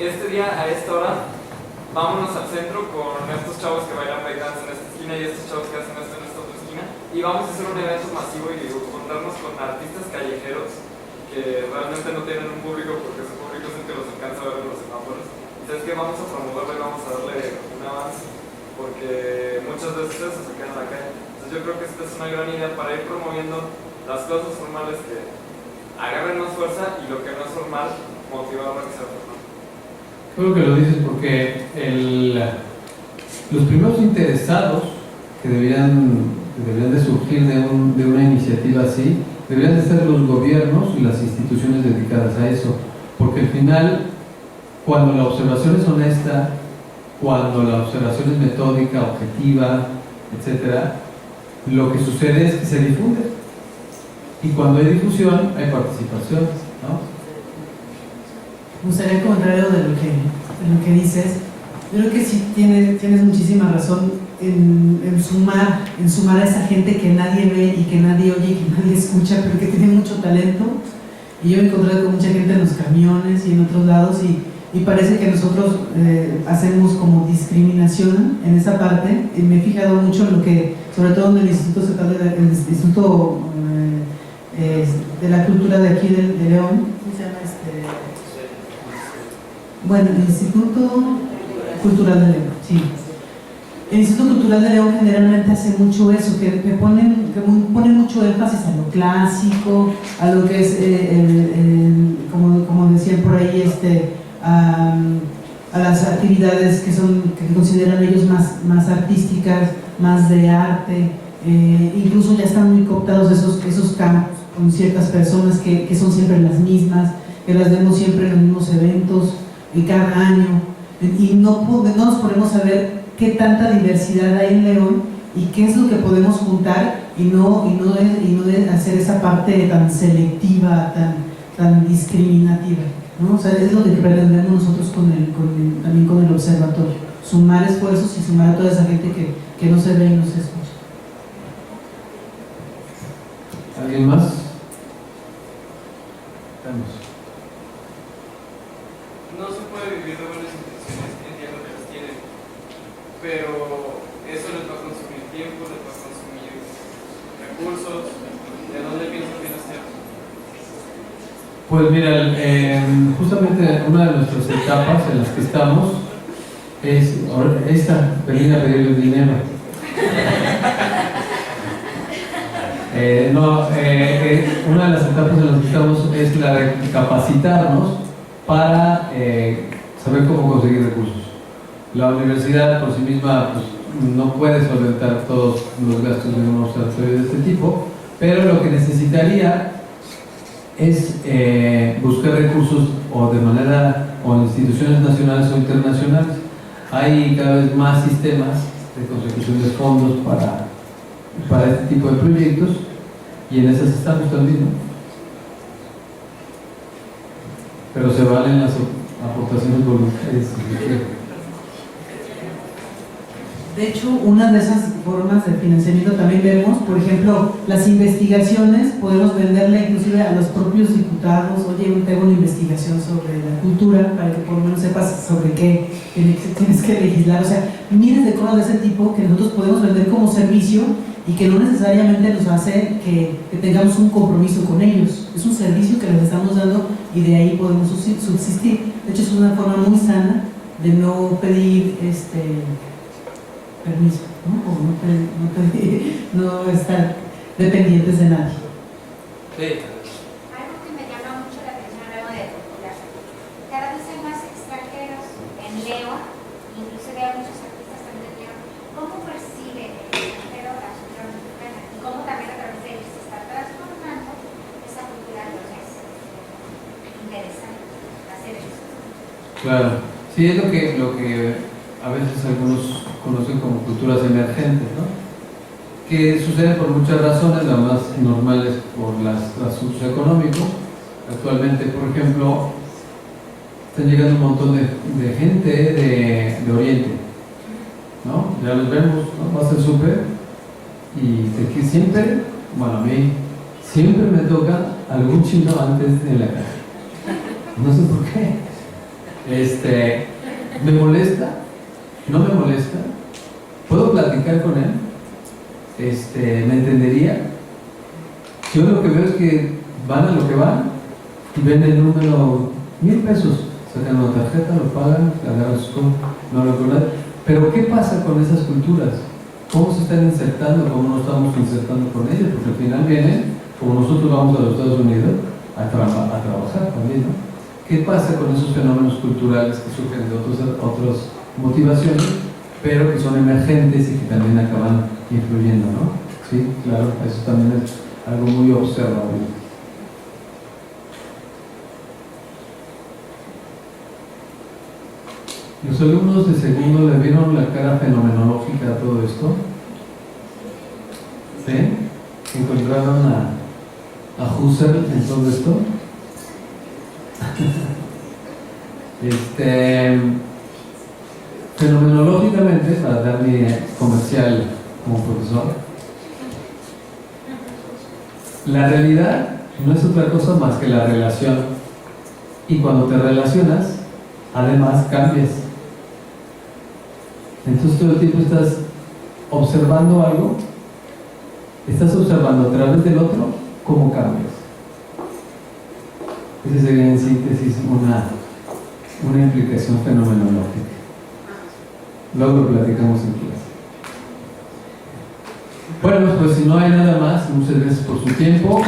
Este día a esta hora vámonos al centro con estos chavos que bailan breakdance en esta esquina y estos chavos que hacen esto en esta otra esquina, y vamos a hacer un evento masivo y contarnos con artistas callejeros que realmente no tienen un público, porque su público es el que los alcanza a ver en los semáforos. Entonces, que vamos a promoverlo y vamos a darle un avance, porque muchas veces eso se queda en la calle. Entonces yo creo que esta es una gran idea para ir promoviendo las cosas formales, que agarren más fuerza, y lo que no es formal, motivarlo a que sea formal. Creo que lo dices porque los primeros interesados que deberían de surgir de una iniciativa así, deberían de ser los gobiernos y las instituciones dedicadas a eso, porque al final, cuando la observación es honesta, cuando la observación es metódica, objetiva, etcétera, lo que sucede es que se difunde, y cuando hay difusión hay participación, ¿no? Me gustaría comentar algo de lo que dices. Yo creo que sí tienes muchísima razón en sumar a esa gente que nadie ve y que nadie oye y que nadie escucha, pero que tiene mucho talento. Y yo me he encontrado con mucha gente en los camiones y en otros lados, y parece que nosotros hacemos como discriminación en esa parte. Y me he fijado mucho en lo que, sobre todo en el Instituto de la Cultura de aquí de León, ¿cómo se llama Bueno, el Instituto Cultural de León, sí. El Instituto Cultural de León generalmente hace mucho eso, que pone mucho énfasis a lo clásico, a lo que es, como decían por ahí, a las actividades que arte, incluso ya están muy cooptados esos campos con ciertas personas que son siempre las mismas, que las vemos siempre en los mismos eventos, cada año, y no nos ponemos a ver qué tanta diversidad hay en León y qué es lo que podemos juntar y no de hacer esa parte tan selectiva, tan discriminativa, ¿no? O sea, es lo que pretendemos nosotros también con el observatorio, sumar esfuerzos y sumar a toda esa gente que no se ve y no se escucha. ¿Alguien más? Vamos. No se puede vivir de buenas intenciones, entiendo que las tienen, pero eso les va a consumir tiempo, les va a consumir recursos. ¿De dónde piensan financiar? Pues mira, justamente una de nuestras etapas en las que estamos es esta, venir a pedirles dinero. Una de las etapas en las que estamos es la de capacitarnos para saber cómo conseguir recursos. La universidad por sí misma pues, no puede solventar todos los gastos de un observatorio de este tipo, pero lo que necesitaría es buscar recursos o en instituciones nacionales o internacionales. Hay cada vez más sistemas de consecución de fondos para este tipo de proyectos y en esas estamos también, ¿no? Pero se valen las aportaciones voluntarias. De hecho, una de esas formas de financiamiento también vemos, por ejemplo, las investigaciones, podemos venderle inclusive a los propios diputados. Oye, tengo una investigación sobre la cultura, para que por lo menos sepas sobre qué tienes que legislar. O sea, miles de cosas de ese tipo que nosotros podemos vender como servicio y que no necesariamente nos hace que tengamos un compromiso con ellos. Es un servicio que les estamos dando y de ahí podemos subsistir. De hecho, es una forma muy sana de no pedir permiso, ¿no? O no estar dependientes de nadie. Sí. Algo que me llama mucho la atención luego de popular. Cada vez hay más extranjeros en León, inclusive hay muchos artistas también de León. ¿Cómo perciben el extranjero la cultura mexicana? Y cómo también a través de ellos se está transformando esa cultura leonesa. Interesante hacer eso. Claro, sí, es lo que a veces algunos conocen como culturas emergentes, ¿no? Que suceden por muchas razones, las más normales por los asuntos económicos. Actualmente, por ejemplo, están llegando un montón de gente de Oriente, ¿no? Ya los vemos, ¿no? Vas al súper y de que siempre, bueno, a mí siempre me toca algún chino antes de la caja. No sé por qué. ¿Me molesta? ¿No me molesta? ¿Puedo platicar con él? ¿Me entendería? Yo lo que veo es que van a lo que van y ven el número 1,000 pesos, sacan una tarjeta, lo pagan, agarran sus cosas, no lo cobran. Pero ¿qué pasa con esas culturas? ¿Cómo se están insertando? ¿Cómo no estamos insertando con ellas? Porque al final vienen, como nosotros vamos a los Estados Unidos, a trabajar también, ¿no? ¿Qué pasa con esos fenómenos culturales que surgen de otras motivaciones, pero que son emergentes y que también acaban influyendo, ¿no? Sí, claro, eso también es algo muy observable. Los alumnos de segundo le vieron la cara fenomenológica a todo esto. ¿Sí? ¿Encontraron a Husserl en todo esto? Fenomenológicamente, para dar mi comercial como profesor, la realidad no es otra cosa más que la relación, y cuando te relacionas además cambias. Entonces todo el tiempo estás observando algo, estás observando a través del otro cómo cambias. Esa sería en síntesis una implicación fenomenológica. Luego lo platicamos en clase. Bueno, pues si no hay nada más, muchas gracias por su tiempo.